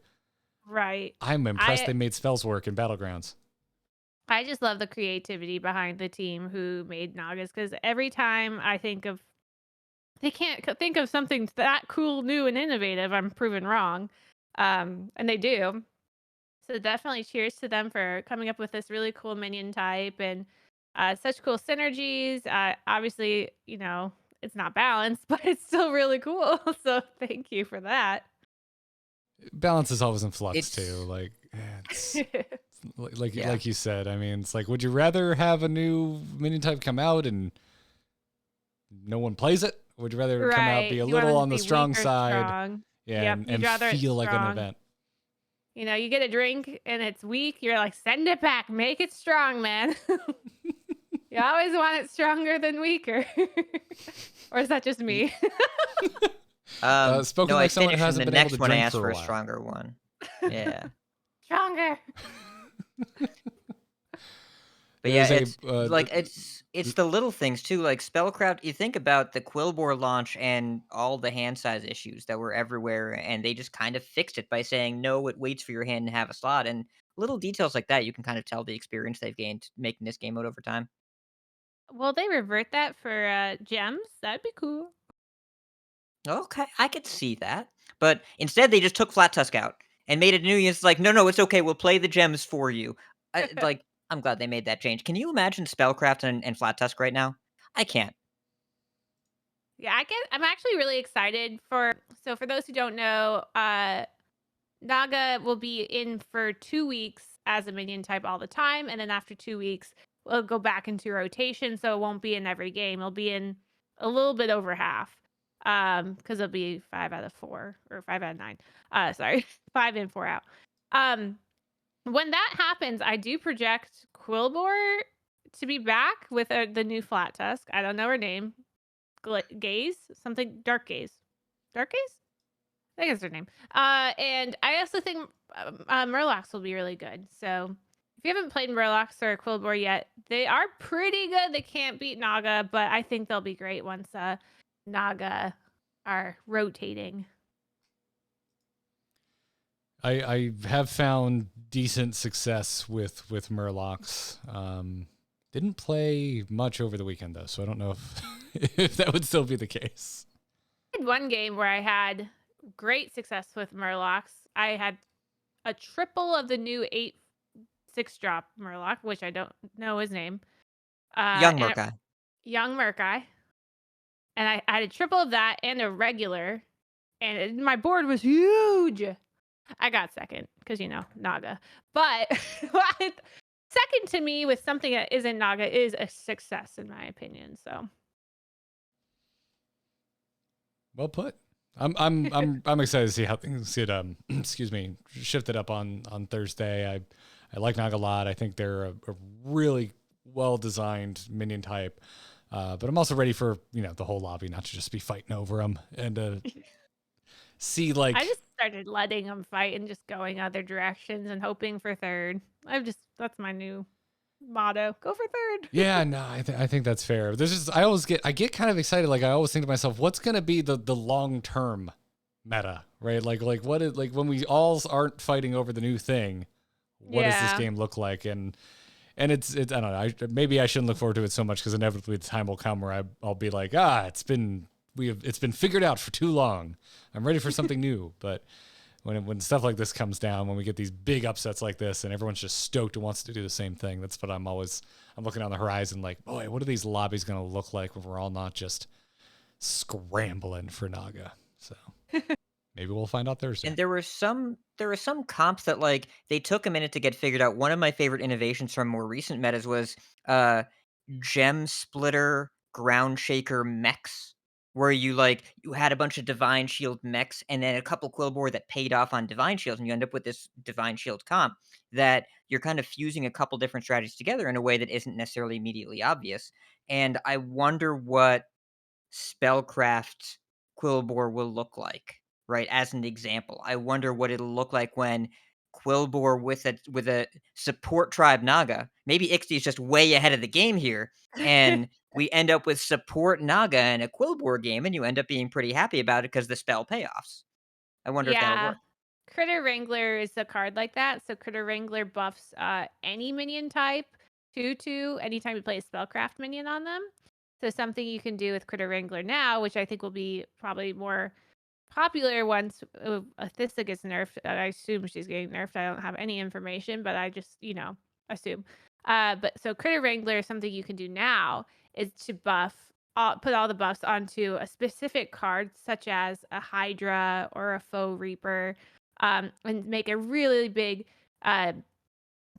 right? I'm impressed they made spells work in Battlegrounds. I just love the creativity behind the team who made Nagas, because every time I think of, they can't think of something that cool, new, and innovative, I'm proven wrong. And they do. So definitely cheers to them for coming up with this really cool minion type and such cool synergies. Obviously, you know, it's not balanced, but it's still really cool. So thank you for that. Balance is always in flux too. Like it's like you said. I mean, it's like, would you rather have a new minion type come out and no one plays it? Would you rather come out, be Right. a You want little them on to the be strong weak or side, strong. yeah, Yep. and, You'd and rather it's feel like an strong. event? You get a drink and it's weak. You're like, send it back. Make it strong, man. You always want it stronger than weaker. Or is that just Ye- me? Spoken No, I like someone who finished, and hasn't the been able to next one I drink asked for for a a while. stronger one. Yeah. Stronger. But yeah, There's it's like it's the little things too. Like Spellcraft, you think about the Quillbore launch and all the hand size issues that were everywhere, and they just kind of fixed it by saying no, it waits for your hand to have a slot. And little details like that, you can kind of tell the experience they've gained making this game mode over time. Will they revert that for gems? That'd be cool. Okay, I could see that, but instead they just took Flat Tusk out and made it new. It's like, no, it's okay. We'll play the gems for you. Like, I'm glad they made that change. Can you imagine Spellcraft and Flat Tusk right now? I can't. Yeah, I'm actually really excited for those who don't know, Naga will be in for 2 weeks as a minion type all the time, and then after 2 weeks, we'll go back into rotation, so it won't be in every game. It'll be in a little bit over half, because it'll be 5 out of 4 or 5 out of 9. Sorry, 5 in, 4 out. When that happens, I do project Quillbore to be back with the new Flat Tusk. I don't know her name. Gaze? Something Dark Gaze. Dark Gaze? I think that's her name. And I also think Murlocs will be really good. So if you haven't played Murlocs or Quillbore yet, they are pretty good. They can't beat Naga, but I think they'll be great once Naga are rotating. I have found decent success with Murlocs. Didn't play much over the weekend though, so I don't know if if that would still be the case. I had one game where I had great success with Murlocs. I had a triple of the new 8/6 drop Murloc, which I don't know his name. Young And Murkai. Young Murkai. And I had a triple of that and a regular. And my board was huge. I got second because, Naga. But second to me with something that isn't Naga is a success, in my opinion. So. Well put. I'm excited to see how things get excuse me, shifted up on Thursday. I like Naga a lot. I think they're a really well designed minion type. But I'm also ready for the whole lobby not to just be fighting over them and see like I just started letting them fight and just going other directions and hoping for third. That's my new motto. Go for third. yeah, no, I think that's fair. There's just I get kind of excited. Like I always think to myself, what's gonna be the long term meta, right? Like what is like when we all aren't fighting over the new thing, what does this Yeah. game look like? And it's I don't know. Maybe I shouldn't look forward to it so much because inevitably the time will come where I'll be like, it's been figured out for too long. I'm ready for something new. But when stuff like this comes down, when we get these big upsets like this, and everyone's just stoked and wants to do the same thing, that's what I'm looking on the horizon like, boy, what are these lobbies going to look like when we're all not just scrambling for Naga? So maybe we'll find out Thursday. And there were some comps that like they took a minute to get figured out. One of my favorite innovations from more recent metas was gem splitter ground shaker mechs, where you had a bunch of divine shield mechs and then a couple Quillbore that paid off on divine shields, and you end up with this divine shield comp that you're kind of fusing a couple different strategies together in a way that isn't necessarily immediately obvious. And I wonder what Spellcraft Quillbore will look like, right? As an example, I wonder what it'll look like when Quillbore with a support tribe Naga. Maybe Ixty is just way ahead of the game here, and we end up with support Naga in a Quillbore game, and you end up being pretty happy about it because the spell payoffs. I wonder if that'll Yeah. work. Critter Wrangler is a card like that. So Critter Wrangler buffs any minion type 2/2 anytime you play a spellcraft minion on them. So something you can do with Critter Wrangler now, which I think will be probably more popular once Athissa gets nerfed. I assume she's getting nerfed. I don't have any information, but I just, assume. But so Critter Wrangler is something you can do now is to put all the buffs onto a specific card, such as a Hydra or a Foe Reaper, and make a really big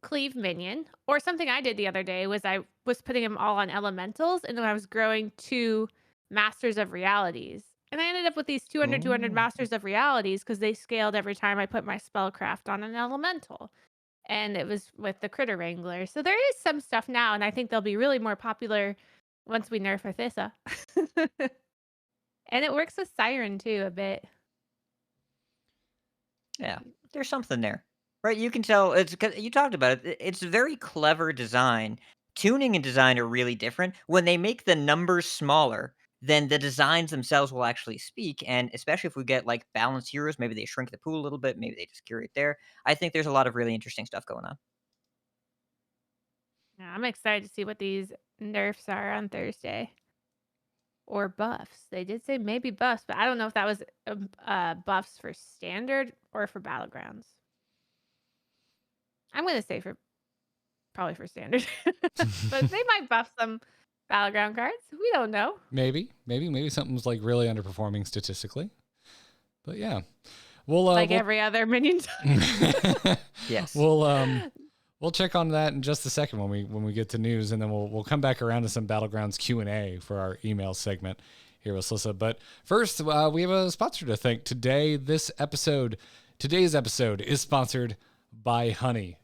cleave minion. Or something I did the other day was I was putting them all on elementals, and then I was growing 2 Masters of Realities. And I ended up with these 200 Ooh. Masters of Realities because they scaled every time I put my spellcraft on an elemental. And it was with the Critter Wrangler. So there is some stuff now, and I think they'll be really more popular once we nerf Athissa. And it works with Siren too a bit. Yeah, there's something there, right? You can tell it's 'cause you talked about it. It's a very clever design. Tuning and design are really different. When they make the numbers smaller, then the designs themselves will actually speak. And especially if we get like balanced heroes, maybe they shrink the pool a little bit, maybe they just curate there. I think there's a lot of really interesting stuff going on. Yeah, I'm excited to see what these nerfs are on Thursday. Or buffs. They did say maybe buffs, but I don't know if that was buffs for standard or for battlegrounds. I'm gonna say for probably for standard, but they might buff some battleground cards. We don't know. Maybe something's like really underperforming statistically. But yeah, we'll Like every other minion. Yes. we'll check on that in just a second when we get to news, and then we'll come back around to some Battlegrounds Q&A for our email segment here with Slysssa. But first, we have a sponsor to thank today. Today's episode is sponsored by Honey.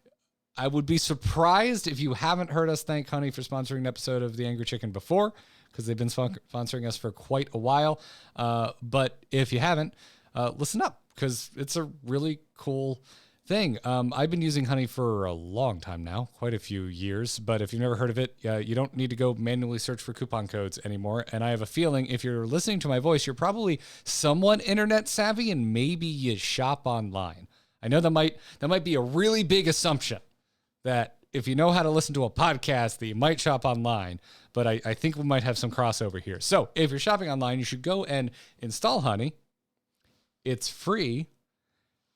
I would be surprised if you haven't heard us thank Honey for sponsoring an episode of The Angry Chicken before, because they've been sponsoring us for quite a while. But if you haven't, listen up, because it's a really cool thing. I've been using Honey for a long time now, quite a few years, but if you've never heard of it, you don't need to go manually search for coupon codes anymore. And I have a feeling if you're listening to my voice, you're probably somewhat internet savvy and maybe you shop online. I know that might be a really big assumption, that if you know how to listen to a podcast, that you might shop online, but I think we might have some crossover here. So if you're shopping online, you should go and install Honey. It's free.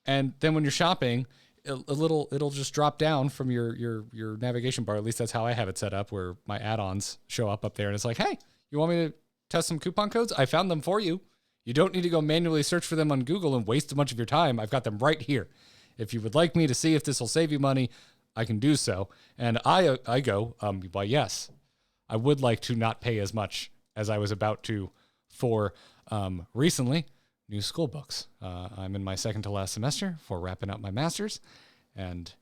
And then when you're shopping, it'll just drop down from your navigation bar. At least that's how I have it set up, where my add-ons show up there, and it's like, hey, you want me to test some coupon codes? I found them for you. You don't need to go manually search for them on Google and waste a bunch of your time. I've got them right here. If you would like me to see if this will save you money, I can do so. And I go, well, yes, I would like to not pay as much as I was about to for recently. New school books. I'm in my second to last semester for wrapping up my master's and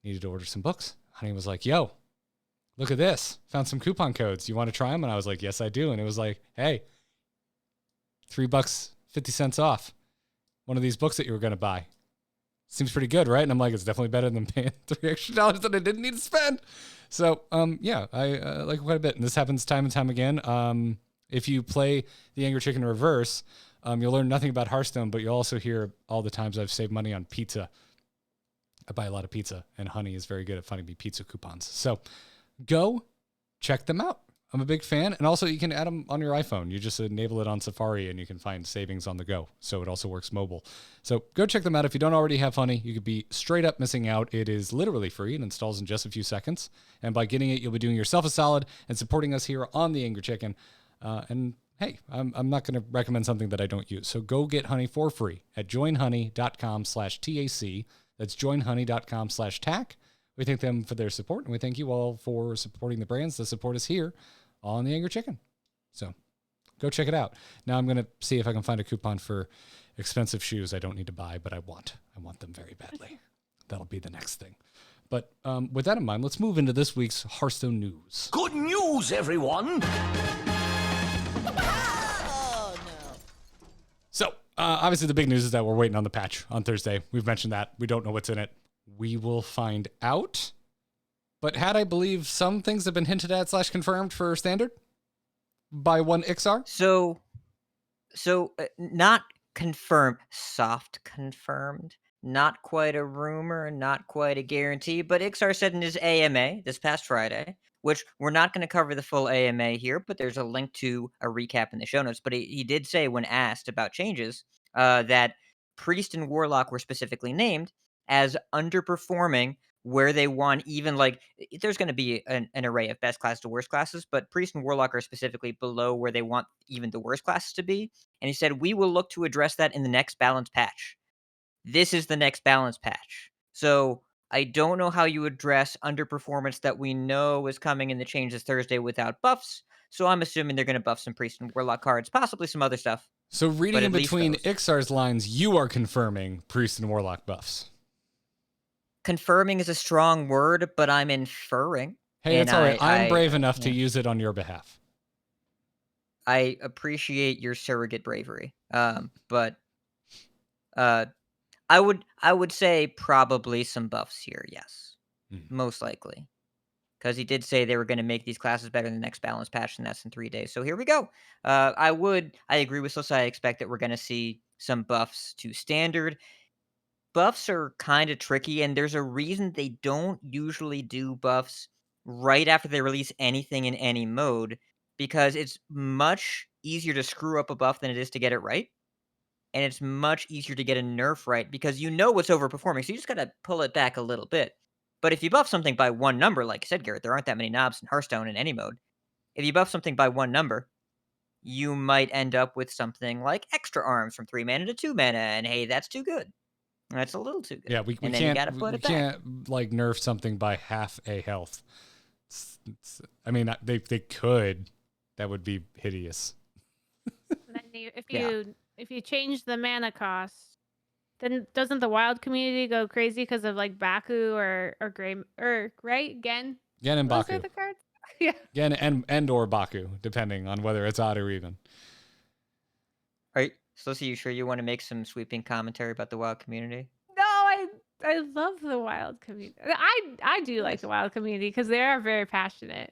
needed to order some books. Honey was like, yo, look at this. Found some coupon codes. You want to try them? And I was like, yes, I do. And it was like, hey, $3.50 off one of these books that you were going to buy. Seems pretty good, right? And I'm like, it's definitely better than paying $3 extra that I didn't need to spend. So, yeah, I like quite a bit. And this happens time and time again. If you play the Angry Chicken reverse, you'll learn nothing about Hearthstone, but you'll also hear all the times I've saved money on pizza. I buy a lot of pizza, and Honey is very good at finding me pizza coupons. So go check them out. I'm a big fan. And also, you can add them on your iPhone. You just enable it on Safari, and you can find savings on the go. So it also works mobile. So go check them out. If you don't already have Honey, you could be straight up missing out. It is literally free and installs in just a few seconds. And by getting it, you'll be doing yourself a solid and supporting us here on The Angry Chicken. And hey, I'm not going to recommend something that I don't use. So go get Honey for free at joinhoney.com/TAC. That's joinhoney.com/TAC. We thank them for their support, and we thank you all for supporting the brands that support us here on The Angry Chicken. So go check it out. Now I'm going to see if I can find a coupon for expensive shoes I don't need to buy, but I want them very badly. That'll be the next thing. But with that in mind, let's move into this week's Hearthstone news. Good news, everyone! So, obviously the big news is that we're waiting on the patch on Thursday. We've mentioned that. We don't know what's in it. We will find out. But had I believe some things have been hinted at / confirmed for standard by one Ixar? So not confirmed, soft confirmed. Not quite a rumor, not quite a guarantee, but Ixar said in his AMA this past Friday, which we're not going to cover the full AMA here, but there's a link to a recap in the show notes. But he did say, when asked about changes, that Priest and Warlock were specifically named as underperforming, where they want even there's going to be an array of best class to worst classes, but Priest and Warlock are specifically below where they want even the worst classes to be. And he said, we will look to address that in the next balance patch. This is the next balance patch. So I don't know how you address underperformance that we know is coming in the changes Thursday without buffs. So I'm assuming they're going to buff some Priest and Warlock cards, possibly some other stuff. So reading But in at least between those. Ixar's lines, you are confirming Priest and Warlock buffs. Confirming is a strong word, but I'm inferring. Hey, And it's all right. I'm brave enough to yeah. use it on your behalf. I appreciate your surrogate bravery. But I would say probably some buffs here, yes. Most likely. Because he did say they were going to make these classes better in the next balance patch, and that's in 3 days. So here we go. I agree with Slysssa. I expect that we're going to see some buffs to standard. Buffs are kind of tricky, and there's a reason they don't usually do buffs right after they release anything in any mode, because it's much easier to screw up a buff than it is to get it right. And it's much easier to get a nerf right because you know what's overperforming, so you just got to pull it back a little bit. But if you buff something by one number, like you said, Garrett, there aren't that many knobs in Hearthstone in any mode. If you buff something by one number, you might end up with something like extra arms from 3 mana to 2 mana, and hey, that's too good. That's a little too good. Yeah, we and then can't you got to put we it back. can't like nerf something by half a health. I mean, they could. That would be hideous. And then if you change the mana cost, then doesn't the wild community go crazy because of like Baku or Gray or right Gen? Gen and Those are Baku. the cards. Yeah. Gen and or Baku, depending on whether it's odd or even. All right, Slysssa, you sure you want to make some sweeping commentary about the wild community? No, I love the wild community. I do like the wild community because they are very passionate.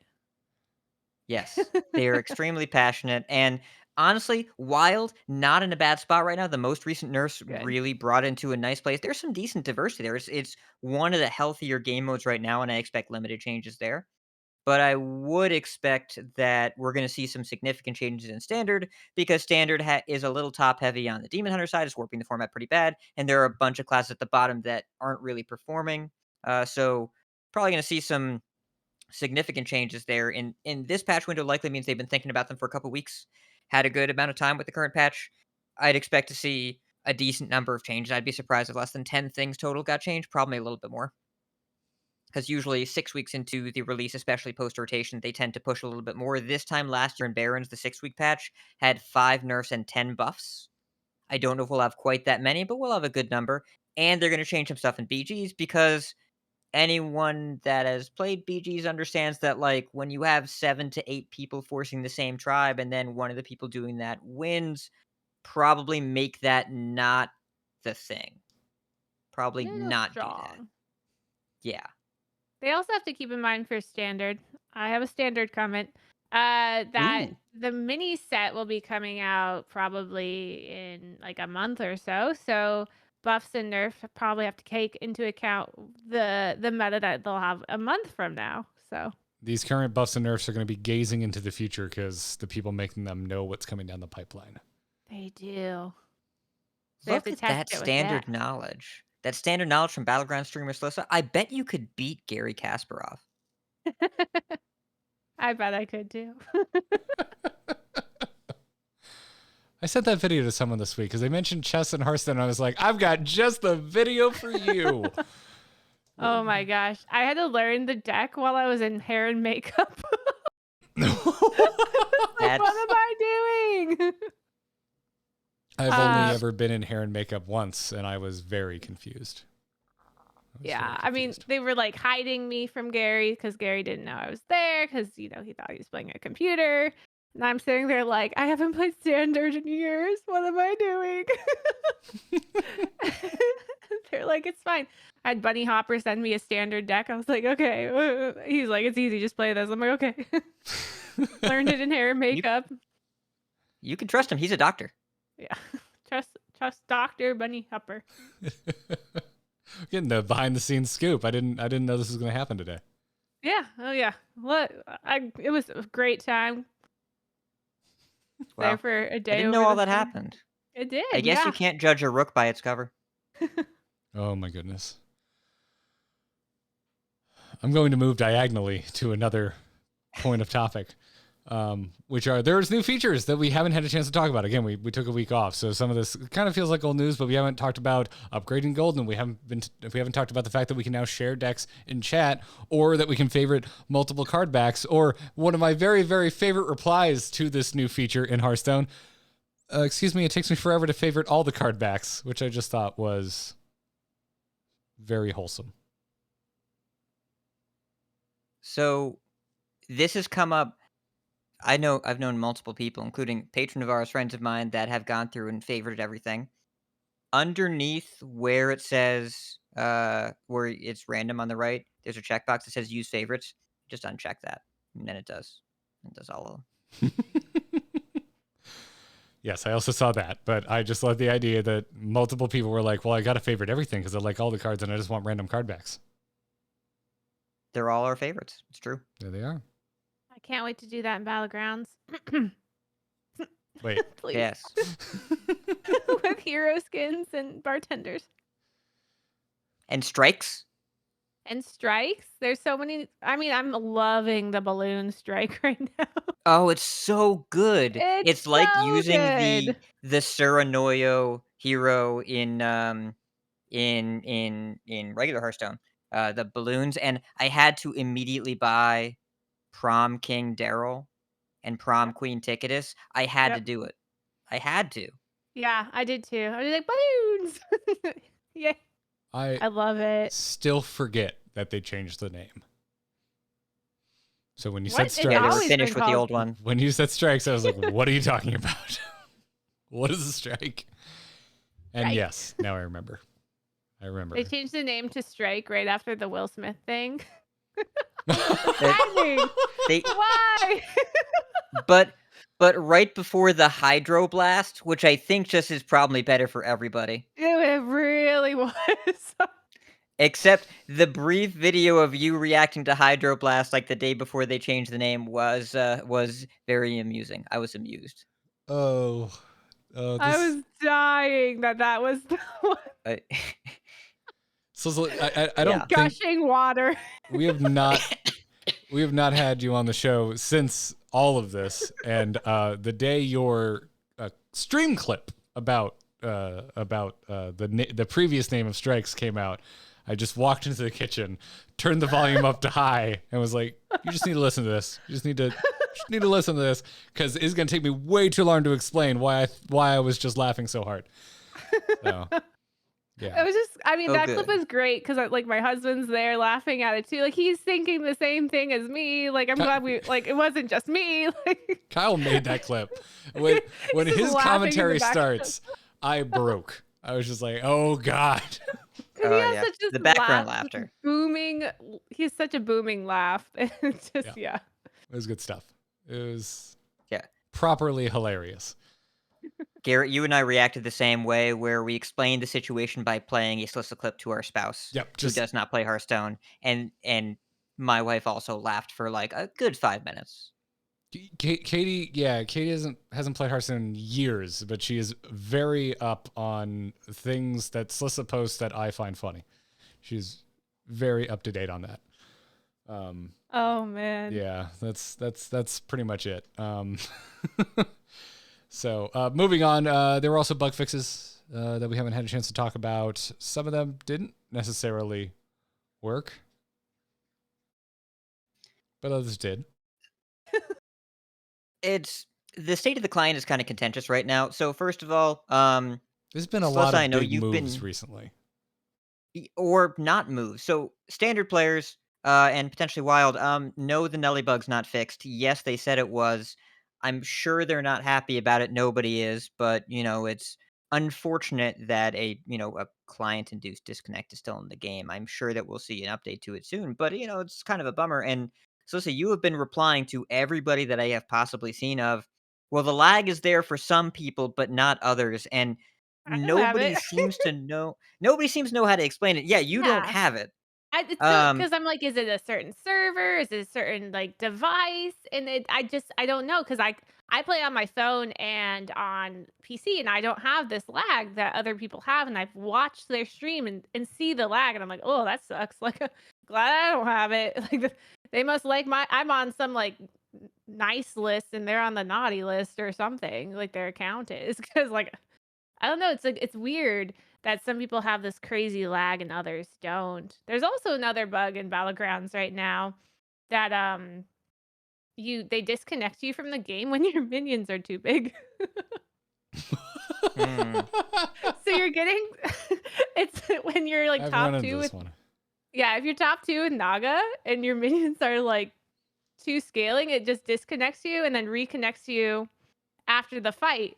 Yes, they are extremely passionate, and honestly, Wild, not in a bad spot right now. The most recent nerfs Good. really brought into a nice place. There's some decent diversity there. It's one of the healthier game modes right now, and I expect limited changes there. But I would expect that we're going to see some significant changes in Standard because Standard is a little top heavy on the Demon Hunter side. It's warping the format pretty bad, and there are a bunch of classes at the bottom that aren't really performing. So probably going to see some significant changes there in this patch window. Likely means they've been thinking about them for a couple weeks, had a good amount of time with the current patch. I'd expect to see a decent number of changes. I'd be surprised if less than 10 things total got changed, probably a little bit more, because usually 6 weeks into the release, especially post rotation, they tend to push a little bit more. This time last year in Barons, the 6-week patch had 5 nerfs and 10 buffs. I don't know if we'll have quite that many, but we'll have a good number. And they're going to change some stuff in BGs because anyone that has played BGs understands that, like, when you have 7 to 8 people forcing the same tribe and then one of the people doing that wins, probably make that not the thing. Probably They're not do that. strong. Yeah. They also have to keep in mind for Standard. I have a Standard comment. That Ooh. the mini set will be coming out probably in like a month or so. So buffs and nerfs probably have to take into account the meta that they'll have a month from now. So These current buffs and nerfs are going to be gazing into the future because the people making them know what's coming down the pipeline. they do. They have Look to at test that it with standard Tess. knowledge. That standard knowledge from Battlegrounds streamer Slysssa. I bet you could beat Gary Kasparov. I bet I could too. I sent that video to someone this week because they mentioned chess and Hearthstone. And I was like, I've got just the video for you. Oh my gosh. I had to learn the deck while I was in hair and makeup. Like, what am I doing? I've only ever been in hair and makeup once, and I was very confused. Yeah, I mean, they were like hiding me from Gary because Gary didn't know I was there because, he thought he was playing a computer. And I'm sitting there like, I haven't played Standard in years. What am I doing? They're like, it's fine. I had Bunny Hopper send me a Standard deck. I was like, okay. He's like, it's easy. Just play this. I'm like, okay. Learned it in hair and makeup. You can trust him. He's a doctor. Yeah. Trust Dr. Bunny Hopper. Getting the behind the scenes scoop. I didn't know this was going to happen today. Yeah. Oh yeah. It was a great time. Wow. There for a day. I didn't know all that happened. It did. I guess yeah. you can't judge a rook by its cover. Oh my goodness. I'm going to move diagonally to another point of topic. which are there's new features that we haven't had a chance to talk about. Again, we took a week off, so some of this kind of feels like old news, but we haven't talked about upgrading gold, and we haven't talked about the fact that we can now share decks in chat, or that we can favorite multiple card backs, or one of my very, very favorite replies to this new feature in Hearthstone. Excuse me, it takes me forever to favorite all the card backs, which I just thought was very wholesome. So this has come up. I've known multiple people, including patron of ours, friends of mine, that have gone through and favorited everything. Underneath where it says where it's random on the right, there's a checkbox that says use favorites. Just uncheck that, and then it does. It does all of them. Yes, I also saw that, but I just love the idea that multiple people were like, well, I got to favorite everything because I like all the cards and I just want random card backs. They're all our favorites. It's true. There they are. I can't wait to do that in Battlegrounds. Wait. Please. Yes. With hero skins and bartenders. And strikes. And strikes. There's so many. I mean, I'm loving the balloon strike right now. Oh, it's so good. It's like so using good. the Suranoyo hero in regular Hearthstone. The balloons, and I had to immediately buy Prom King Daryl and Prom Queen Ticketus. I had to do it. I had to. Yeah, I did too. I was like, balloons. Yeah. I love it. Still forget that they changed the name. So when you What? said It's strikes, Yeah, they were always finished been with the called- old one. when you said strikes, I was like, what are you talking about? What is a strike? And Strike. yes, now I remember. They changed the name to Strike right after the Will Smith thing. They- they- Why? but right before the Hydroblast, which I think just is probably better for everybody. It really was. Except the brief video of you reacting to Hydroblast like the day before they changed the name was very amusing. I was amused. Oh, I was dying that was the one. So I don't think Gushing water. we have not had you on the show since all of this, and the day your stream clip about the previous name of strikes came out, I just walked into the kitchen, turned the volume up to high, and was like, "You just need to listen to this. You just need to listen to this because it's gonna take me way too long to explain why I was just laughing so hard." So, yeah. It was just, I mean, Oh, that good. clip was great because like my husband's there laughing at it too. Like he's thinking the same thing as me. Like I'm glad it wasn't just me. Like Kyle made that clip. When He's his laughing in the commentary background. starts, I broke. I was just like, "Oh God." And Oh, he has yeah. such a The background laugh, laughter. booming. He's such a booming laugh. It's just yeah. It was good stuff. It was Yeah. properly hilarious. Garrett, you and I reacted the same way, where we explained the situation by playing a Slysssa clip to our spouse, Yep, who does not play Hearthstone, and my wife also laughed for like a good 5 minutes. Katie hasn't played Hearthstone in years, but she is very up on things that Slysssa posts that I find funny. She's very up to date on that. Oh man. Yeah, that's pretty much it. So moving on, there were also bug fixes that we haven't had a chance to talk about. Some of them didn't necessarily work, but others did. It's the state of the client is kind of contentious right now. So first of all, There's been a Slysssa, lot I of know big you've moves been- recently. or not moves. So standard players and potentially wild know the Nelly bug's not fixed. Yes, they said it was. I'm sure they're not happy about it. Nobody is, but it's unfortunate that a client induced disconnect is still in the game. I'm sure that we'll see an update to it soon, but it's kind of a bummer. And so you have been replying to everybody that I have possibly seen of, well, the lag is there for some people but not others, and I don't have nobody it. seems to know how to explain it. Yeah, you don't Yeah. have it. It's because I'm like, is it a certain server? Is it a certain like device? And I don't know because I play on my phone and on PC and I don't have this lag that other people have. And I've watched their stream and see the lag and I'm like, oh, that sucks. Like, glad I don't have it. Like they must like I'm on some like nice list and they're on the naughty list or something, like their account is. Because like I don't know, it's like it's weird that some people have this crazy lag and others don't. There's also another bug in Battlegrounds right now that they disconnect you from the game when your minions are too big. Hmm. So you're getting it's when you're like I've run top into 2 this with one. yeah, if you're top 2 with Naga and your minions are like 2 scaling, it just disconnects you and then reconnects you after the fight.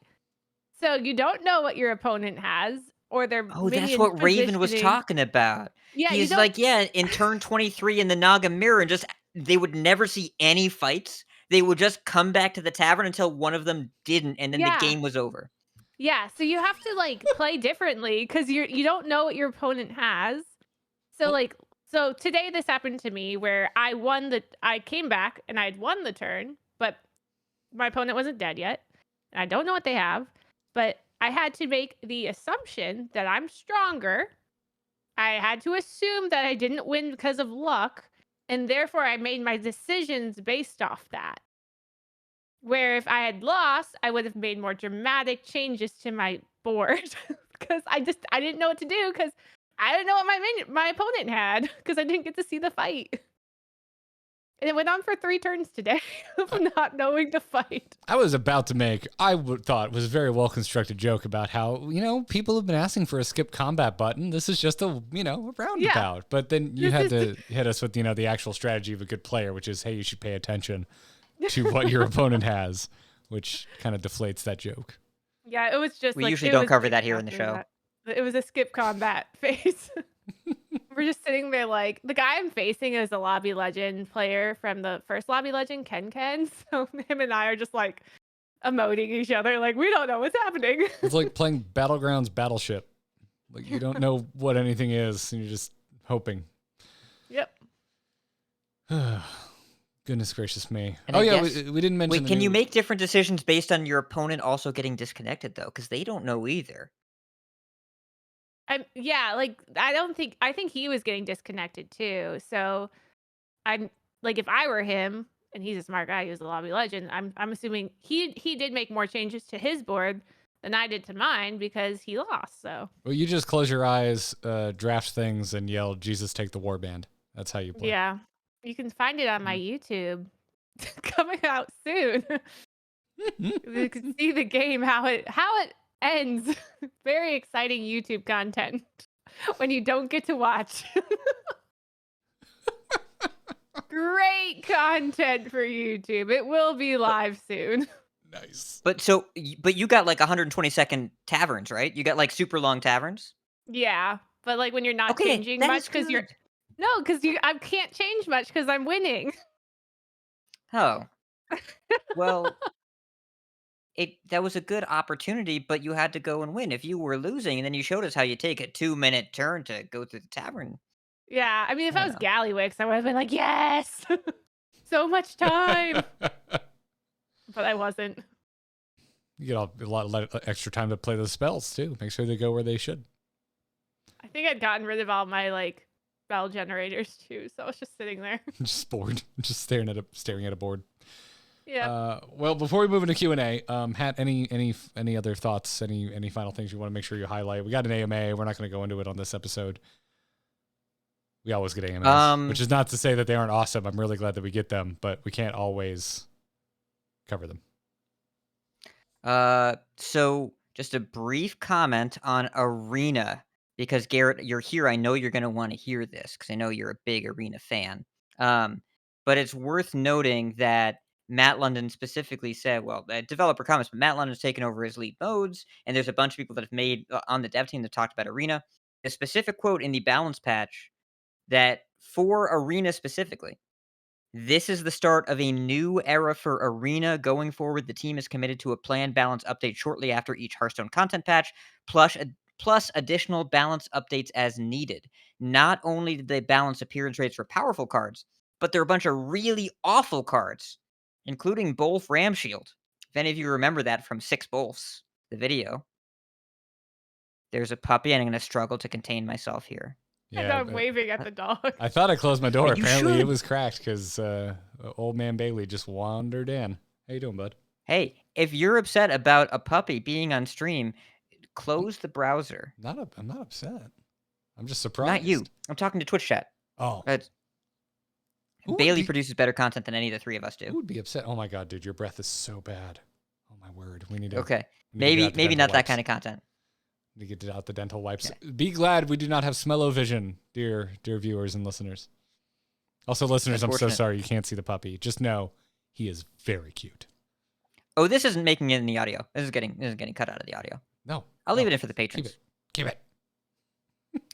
So you don't know what your opponent has or their Oh, that's minions what Raven was positioning. talking about. Yeah, you He's don't like, yeah, in turn 23 in the Naga Mirror, and just they would never see any fights. They would just come back to the tavern until one of them didn't, and then the yeah. game was over. Yeah, so you have to like play differently because you don't know what your opponent has. So like so today this happened to me where I came back and I had won the turn, but my opponent wasn't dead yet. And I don't know what they have, but I had to make the assumption that I'm stronger. I had to assume that I didn't win because of luck, and therefore I made my decisions based off that. Where if I had lost, I would have made more dramatic changes to my board because I didn't know what to do because I didn't know what my opponent had because I didn't get to see the fight. And it went on for 3 turns today of not knowing the fight. I was about to make, thought was a very well constructed joke about how, people have been asking for a skip combat button. This is just a roundabout. But then you This had is to hit us with, the actual strategy of a good player, which is, hey, you should pay attention to what your opponent has, which kind of deflates that joke. Yeah, it was just We like usually it don't was cover that here in the exactly show. that. It was a skip combat face. We're just sitting there like the guy I'm facing is a Lobby Legend player from the first Lobby Legend, Ken. So him and I are just like emoting each other, like we don't know what's happening. It's like playing Battlegrounds Battleship. Like you don't know what anything is, and you're just hoping. Yep. Goodness gracious me. And Oh I yeah, guess- we didn't mention. Wait, the can you new- make different decisions based on your opponent also getting disconnected though? Because they don't know either. Yeah, like I think he was getting disconnected too. So I'm like if I were him and he's a smart guy, he was a Lobby Legend, I'm assuming he did make more changes to his board than I did to mine because he lost. So Well, you just close your eyes, draft things, and yell, "Jesus, take the warband." That's how you play. yeah. You can find it on my YouTube coming out soon. You can see the game how it ends. Very exciting YouTube content when you don't get to watch. Great content for YouTube. It will be live soon. Nice. But you got like 120-second taverns, right? You got like super long taverns. Yeah, but like when you're not Okay, changing that much is because you're good. I can't change much because I'm winning. Oh, well, that was a good opportunity, but you had to go and win. If you were losing, and then you showed us how you take a 2-minute turn to go through the tavern. Yeah, I mean if I I don't was know. Gallywix, I would have been like, yes, so much time, but I wasn't. You get a lot of extra time to play those spells too. Make sure they go where they should. I think I'd gotten rid of all my like bell generators too, so I was just sitting there. Just bored, just staring at a board. Yeah. Well, before we move into Q&A, Hat, any other thoughts? Any final things you want to make sure you highlight? We got an AMA. We're not going to go into it on this episode. We always get AMAs, which is not to say that they aren't awesome. I'm really glad that we get them, but we can't always cover them. So just a brief comment on Arena, because Garrett, you're here. I know you're going to want to hear this because I know you're a big Arena fan. But it's worth noting that Matt London specifically said, well, developer comments, but Matt London's taken over his lead modes, and there's a bunch of people that have made on the dev team that talked about Arena. A specific quote in the balance patch that for Arena specifically, this is the start of a new era for Arena. Going forward, the team is committed to a planned balance update shortly after each Hearthstone content patch, plus additional balance updates as needed. Not only did they balance appearance rates for powerful cards, but there are a bunch of really awful cards, including Bolf Ramshield. If any of you remember that from Six Bolfs, the video. There's a puppy, and I'm going to struggle to contain myself here. Yeah, I'm waving at the dog. I thought I closed my door. You Apparently, should. it was cracked because old man Bailey just wandered in. How you doing, bud? Hey, if you're upset about a puppy being on stream, close the browser. I'm not upset. I'm just Not you. surprised. I'm talking to Twitch chat. Oh, Who would Bailey be- produces better content than any of the three of us who do. would be upset? Oh my god, dude, your breath is so bad. Oh my word, we need to. Okay, we need to get out the maybe dental not that wipes. kind of content. We need to get out the dental wipes. Be glad we do not have smell-o-vision, dear viewers and listeners. Also, listeners, I'm so Unfortunate. sorry you can't see the puppy. Just know he is very cute. Oh, this isn't making it in the audio. This is getting cut out of the audio. No, I'll leave no, it in for the patrons. Keep it.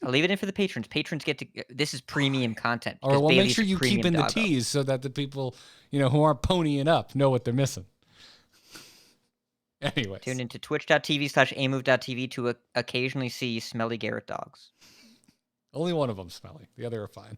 I'll leave it in for the patrons. Patrons get to. This is premium content. Or because well, make Bailey's sure a you keep premium in the doggo. teas so that the people, who aren't ponying up know what they're missing. Anyways. Tune into twitch.tv/amove.tv to occasionally see smelly Garrett dogs. Only one of them smelly. The other are fine.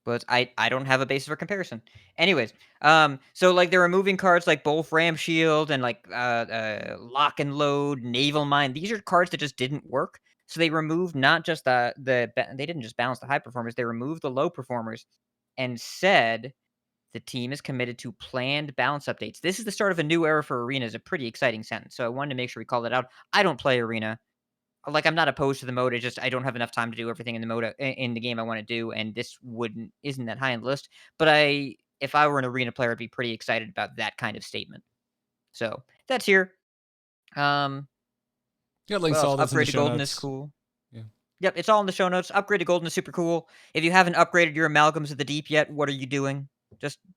But I don't have a basis for comparison. Anyways, so like they're removing cards like both Ram Shield and like Lock and Load, Naval Mine. These are cards that just didn't work. So they removed not just they didn't just balance the high performers, they removed the low performers and said the team is committed to planned balance updates. This is the start of a new era for Arena is a pretty exciting sentence. So I wanted to make sure we called it out. I don't play Arena. Like, I'm not opposed to the mode. It's just I don't have enough time to do everything in the mode in the game I want to do, and this isn't that high on the list. But if I were an Arena player, I'd be pretty excited about that kind of statement. So that's here. Yeah, links Well, to all this in the upgrade to show golden notes. is cool. Yeah. Yep, it's all in the show notes. Upgrade to golden is super cool. If you haven't upgraded your amalgams of the deep yet, what are you doing?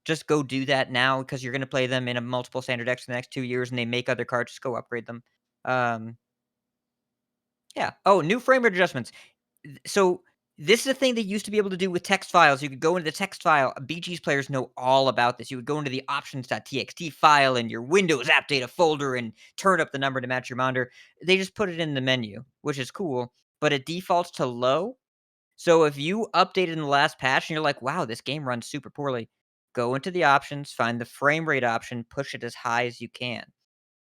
Just go do that now because you're going to play them in a multiple standard decks for the next 2 years, and they make other cards. Just go upgrade them. Yeah. Oh, new frame rate adjustments. So this is a thing they used to be able to do with text files. You could go into the text file. BG's players know all about this. You would go into the options.txt file in your Windows app data folder and turn up the number to match your monitor. They just put it in the menu, which is cool, but it defaults to low. So if you updated in the last patch and you're like, wow, this game runs super poorly, go into the options, find the frame rate option, push it as high as you can.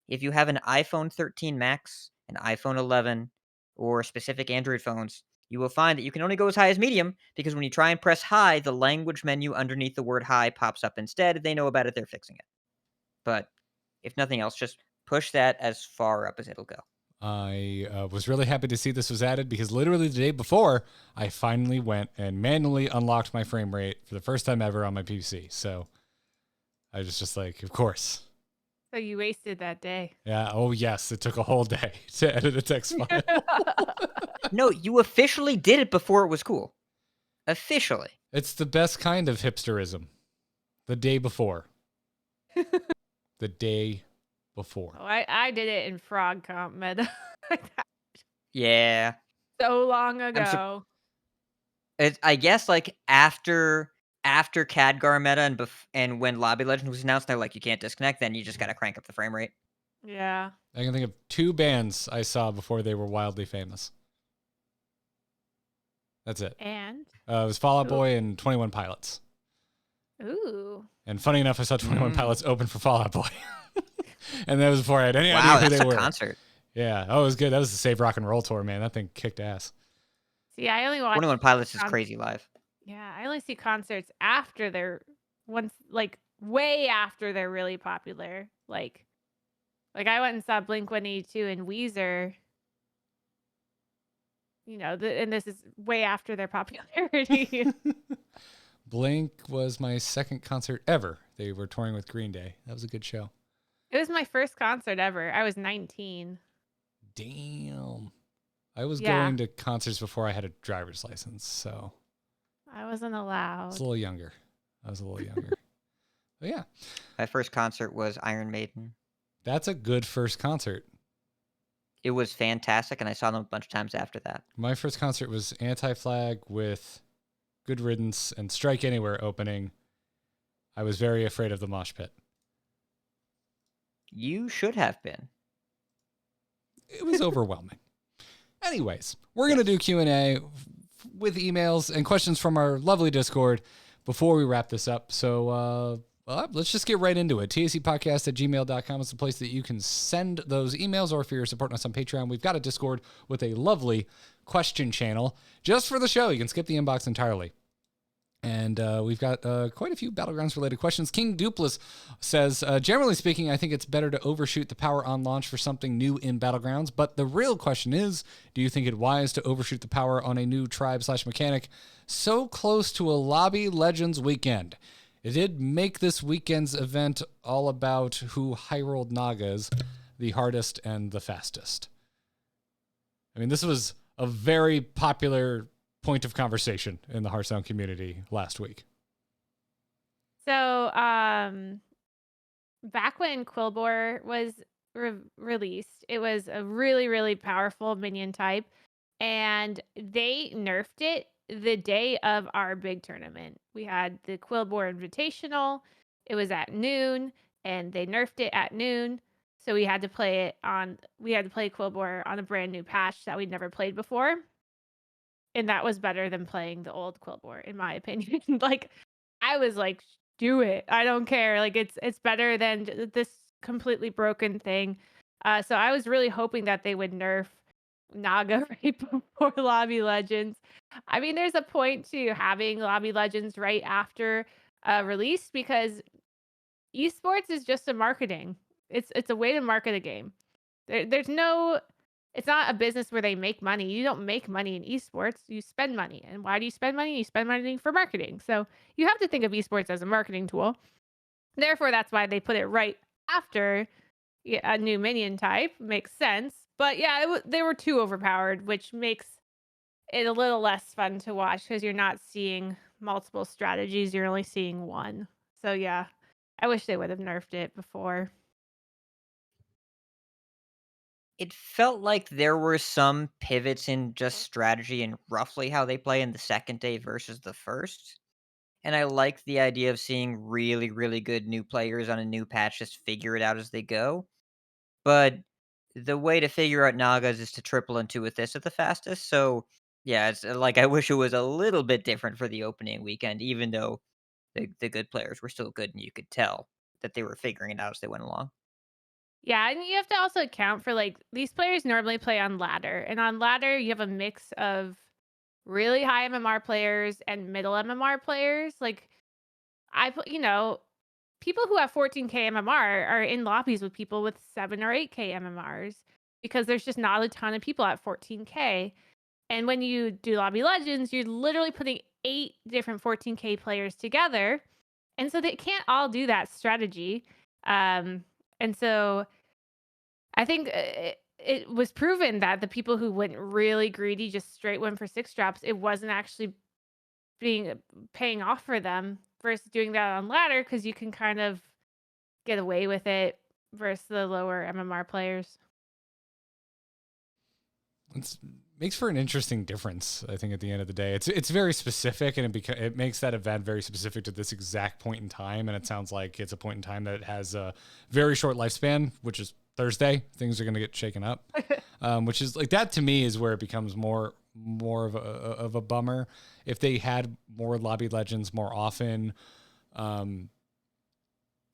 If you have an iPhone 13 Max, an iPhone 11, or specific Android phones, you will find that you can only go as high as medium because when you try and press high, the language menu underneath the word high pops up instead. They know about it, they're fixing it. But if nothing else, just push that as far up as it'll go. I was really happy to see this was added because literally the day before, I finally went and manually unlocked my frame rate for the first time ever on my PC. So I was just like, of course. So you wasted that day. Yeah. Oh, yes. It took a whole day to edit a text file. No, you officially did it before it was cool. Officially. It's the best kind of hipsterism. The day before. The day before. Oh, I did it in Frog Comp meta. Yeah. So long ago. I guess like after Khadgar meta and when Lobby Legend was announced, they're like, you can't disconnect, then you just gotta crank up the frame rate. Yeah. I can think of 2 bands I saw before they were wildly famous. That's it. And It was Fall Out Boy and 21 Pilots. ooh. And funny enough, I saw 21 Pilots open for Fall Out Boy. And that was before I had any Wow, idea who that's they a were. concert. Yeah. Oh, it was good. That was the Save Rock and Roll tour, man. That thing kicked ass. See, I only watch 21 Pilots is con- crazy live. Yeah, I only see concerts after they're way after they're really popular. Like I went and saw Blink-182 and Weezer. And this is way after their popularity. Blink was my second concert ever. They were touring with Green Day. That was a good show. It was my first concert ever. I was 19. Damn. I was Yeah. going to concerts before I had a driver's license, so I wasn't I allowed. was a little younger. But yeah, My first concert was Iron Maiden. that's a good first concert. It was fantastic, and I saw them a bunch of times after that. My first concert was Anti-Flag with Good Riddance and Strike Anywhere opening. I was very afraid of the mosh pit. You should have been. It was overwhelming. Anyways, we're going to do Q&A with emails and questions from our lovely Discord before we wrap this up. So Well, let's just get right into it. TACpodcast@gmail.com is the place that you can send those emails, or if you're supporting us on Patreon, we've got a Discord with a lovely question channel just for the show. You can skip the inbox entirely. And we've got quite a few Battlegrounds-related questions. King Dupless says, generally speaking, I think it's better to overshoot the power on launch for something new in Battlegrounds. But the real question is, do you think it wise to overshoot the power on a new tribe/mechanic so close to a Lobby Legends weekend? It did make this weekend's event all about who high-rolled Nagas the hardest and the fastest. I mean, this was a very popular point of conversation in the Hearthstone community last week. So, back when Quillbore was released, it was a really, really powerful minion type, and they nerfed it the day of our big tournament. We had the Quillbore Invitational. It was at noon, and they nerfed it at noon. So we had to play Quillbore on a brand new patch that we'd never played before. And that was better than playing the old Quillbore, in my opinion. Like, I was like, do it. I don't care. Like, it's better than this completely broken thing. So I was really hoping that they would nerf Naga right before Lobby Legends. I mean, there's a point to having Lobby Legends right after release, because esports is just a marketing. It's a way to market a game. There's no. It's not a business where they make money. You don't make money in esports. You spend money. And why do you spend money? You spend money for marketing. So you have to think of esports as a marketing tool. Therefore, that's why they put it right after a new minion type. Makes sense. But yeah, they were too overpowered, which makes it a little less fun to watch because you're not seeing multiple strategies. You're only seeing one. So yeah, I wish they would have nerfed it before. It felt like there were some pivots in just strategy and roughly how they play in the second day versus the first. And I like the idea of seeing really, really good new players on a new patch just figure it out as they go. But the way to figure out Nagas is to triple and two with this at the fastest. So yeah, it's like I wish it was a little bit different for the opening weekend, even though the good players were still good and you could tell that they were figuring it out as they went along. Yeah, and you have to also account for, like, these players normally play on ladder, and on ladder you have a mix of really high MMR players and middle MMR players. Like, people who have 14k MMR are in lobbies with people with 7 or 8k MMRs because there's just not a ton of people at 14k. And when you do Lobby Legends, you're literally putting 8 different 14k players together, and so they can't all do that strategy. And so I think it was proven that the people who went really greedy, just straight went for 6 drops, it wasn't actually paying off for them versus doing that on ladder, because you can kind of get away with it versus the lower MMR players. It makes for an interesting difference, I think, at the end of the day. It's very specific, and it makes that event very specific to this exact point in time, and it sounds like it's a point in time that has a very short lifespan, which is Thursday. Things are going to get shaken up, which is like, that to me is where it becomes more of a bummer. If they had more Lobby Legends more often, to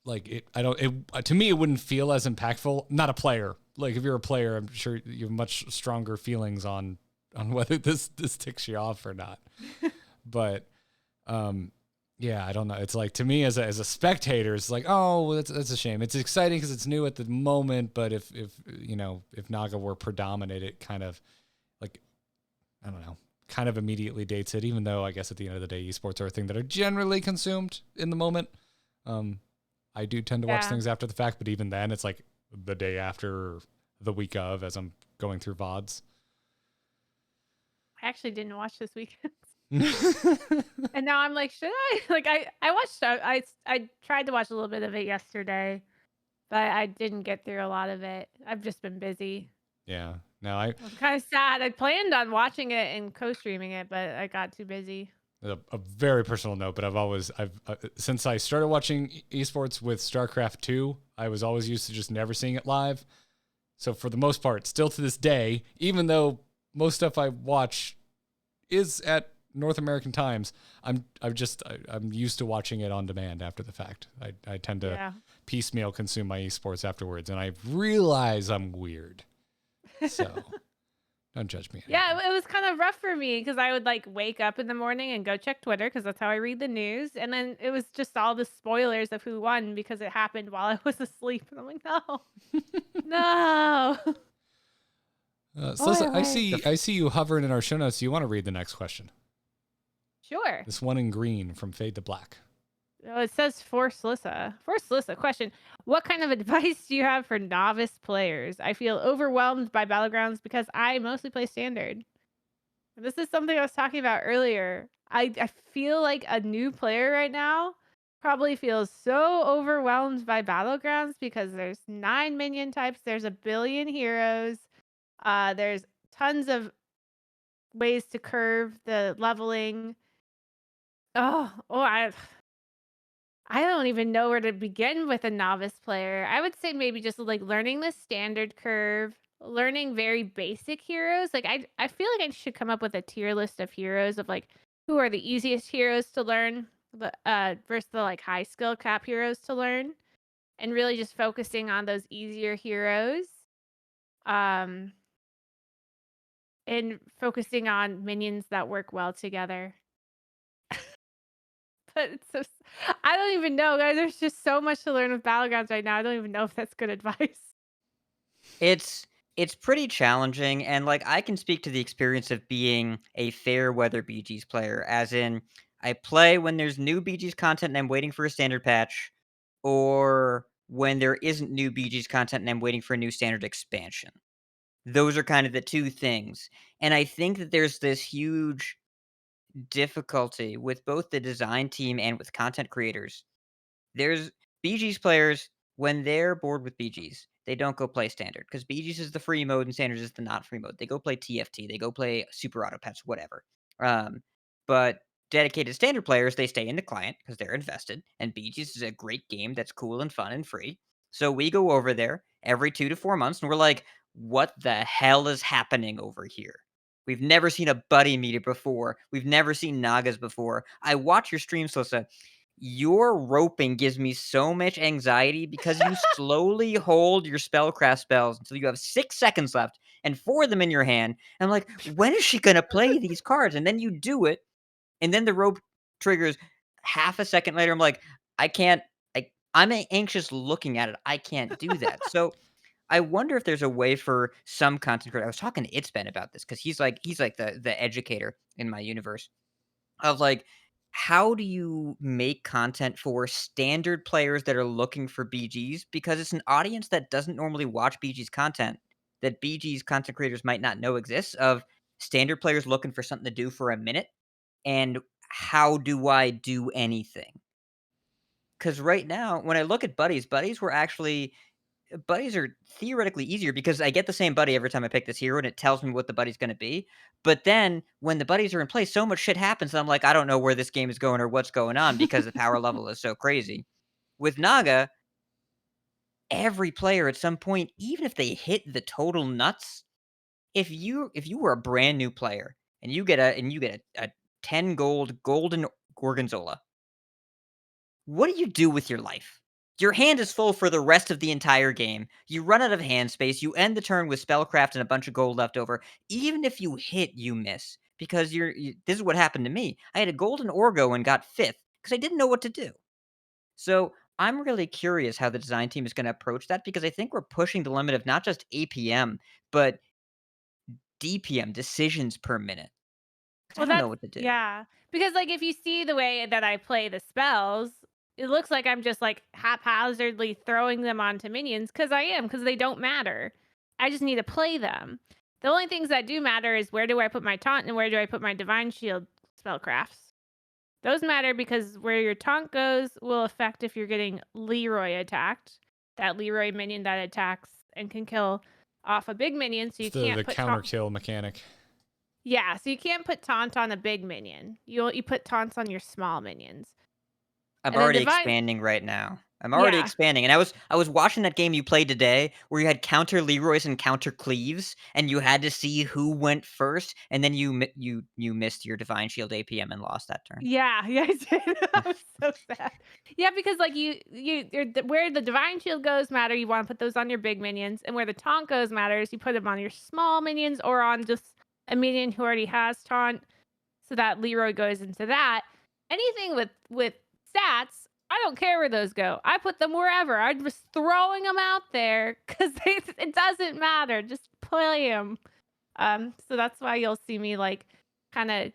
me, it wouldn't feel as impactful. Not a player. Like, if you're a player, I'm sure you have much stronger feelings on whether this ticks you off or not. But yeah, I don't know. It's like, to me as a spectator, it's like, oh, that's a shame. It's exciting because it's new at the moment, but if Naga were predominant, it kind of, like, I don't know, kind of immediately dates it, even though I guess at the end of the day, esports are a thing that are generally consumed in the moment. I do tend to watch things after the fact, but even then, it's like the day after or the week of, as I'm going through VODs. I actually didn't watch this weekend. And now I'm like, should I? Like, I watched, I tried to watch a little bit of it yesterday, but I didn't get through a lot of it. I've just been busy. Yeah. No, I'm kind of sad. I planned on watching it and co-streaming it, but I got too busy. a very personal note, but I've since I started watching esports with StarCraft 2, I was always used to just never seeing it live. So for the most part, still to this day, even though most stuff I watch is at North American times, I'm used to watching it on demand after the fact. I tend to piecemeal consume my esports afterwards, and I realize I'm weird. So don't judge me. Yeah, it was kind of rough for me because I would like wake up in the morning and go check Twitter because that's how I read the news, and then it was just all the spoilers of who won because it happened while I was asleep, and I'm like, no, no. Slysssa, I see you hovering in our show notes. Do you want to read the next question? Sure. This one in green from Fade to Black. Oh, it says for Slysssa. For Slysssa, question. What kind of advice do you have for novice players? I feel overwhelmed by Battlegrounds because I mostly play Standard. This is something I was talking about earlier. I feel like a new player right now probably feels so overwhelmed by Battlegrounds because there's 9 minion types, there's a billion heroes, there's tons of ways to curve the leveling. I don't even know where to begin with a novice player. I would say maybe just like learning the standard curve, learning very basic heroes. Like I feel like I should come up with a tier list of heroes of like who are the easiest heroes to learn, versus the like high skill cap heroes to learn, and really just focusing on those easier heroes. Um and focusing on minions that work well together. But it's so I don't even know, guys. There's just so much to learn with Battlegrounds right now. I don't even know if that's good advice. It's pretty challenging, and like I can speak to the experience of being a fair weather BG's player, as in I play when there's new BG's content and I'm waiting for a standard patch, or when there isn't new BG's content and I'm waiting for a new standard expansion. Those are kind of the two things. And I think that there's this huge difficulty with both the design team and with content creators. There's BG's players, when they're bored with BG's, they don't go play standard because BG's is the free mode and standard is the not free mode. They go play TFT, they go play super auto pets, whatever. But dedicated standard players, they stay in the client because they're invested, and BG's is a great game that's cool and fun and free. So we go over there every 2 to 4 months and we're like, what the hell is happening over here? We've never seen a buddy meter before. We've never seen Nagas before. I watch your stream, Slysssa. Your roping gives me so much anxiety because you slowly hold your spellcraft spells until you have 6 seconds left and 4 of them in your hand. And I'm like, when is she going to play these cards? And then you do it, and then the rope triggers half a second later. I'm like, I can't, I'm anxious looking at it. I can't do that. So I wonder if there's a way for some content creator. I was talking to Itzben about this because he's like the educator in my universe of like, how do you make content for standard players that are looking for BGs? Because it's an audience that doesn't normally watch BG's content, that BG's content creators might not know exists, of standard players looking for something to do for a minute. And how do I do anything? Because right now, when I look at buddies are theoretically easier because I get the same buddy every time I pick this hero and it tells me what the buddy's going to be. But then when the buddies are in place, so much shit happens that I'm like, I don't know where this game is going or what's going on because the power level is so crazy. With Naga, every player at some point, even if they hit the total nuts, if you were a brand new player and you get a 10 gold golden Gorgonzola, what do you do with your life? Your hand is full for the rest of the entire game. You run out of hand space. You end the turn with spellcraft and a bunch of gold left over. Even if you hit, you miss because this is what happened to me. I had a golden Orgo and got 5th because I didn't know what to do. So I'm really curious how the design team is going to approach that because I think we're pushing the limit of not just APM but DPM, decisions per minute. 'Cause I don't know what to do. Yeah. Because like if you see the way that I play the spells, it looks like I'm just like haphazardly throwing them onto minions because I am, because they don't matter. I just need to play them. The only things that do matter is where do I put my taunt and where do I put my divine shield spellcrafts. Those matter because where your taunt goes will affect if you're getting Leroy attacked. That Leroy minion that attacks and can kill off a big minion, so you can't the put counter kill mechanic. Yeah, so you can't put taunt on a big minion. You put taunts on your small minions. I'm And then already expanding right now. I'm already Yeah. expanding, and I was watching that game you played today, where you had counter Leroy's and counter Cleaves, and you had to see who went first, and then you missed your Divine Shield APM and lost that turn. Yeah, I did. I was so sad. Yeah, because like where the divine shield goes matter. You want to put those on your big minions, and where the taunt goes matters. You put them on your small minions or on just a minion who already has taunt, so that Leroy goes into that. Anything with stats, I don't care where those go. I put them wherever. I'm just throwing them out there because it doesn't matter. Just play them. So that's why you'll see me like kind of.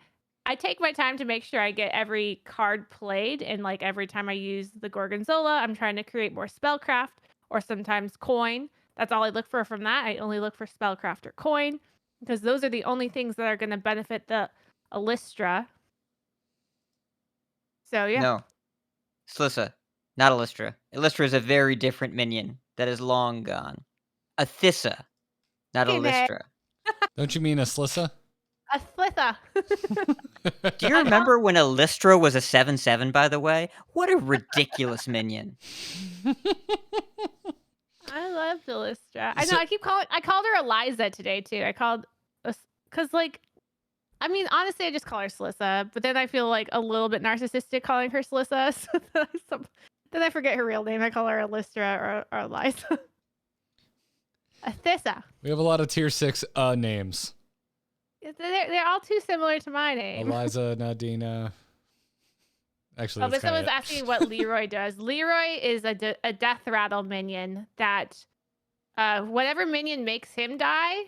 I take my time to make sure I get every card played, and like every time I use the Gorgonzola, I'm trying to create more spellcraft or sometimes coin. That's all I look for from that. I only look for spellcraft or coin because those are the only things that are going to benefit the Alystra. So yeah. No, Slissa, not Alystra. Alystra is a very different minion that is long gone. A Thissa, not Okay, Ned. Alystra. Don't you mean a Slysssa? A Slysssa. Do you remember when Alystra was a 7/7, by the way? What a ridiculous minion. I love Alystra. I know. I called her Eliza today too. I called because like. I mean, honestly, I just call her Slysssa, but then I feel like a little bit narcissistic calling her Slysssa. So then I forget her real name. I call her Alystra or Eliza. A Thissa. We have a lot of tier 6 names. They're all too similar to my name. Eliza, Nadina. Actually, But that's someone's kinda it. asking what Leroy does. Leroy is a death rattle minion that whatever minion makes him die,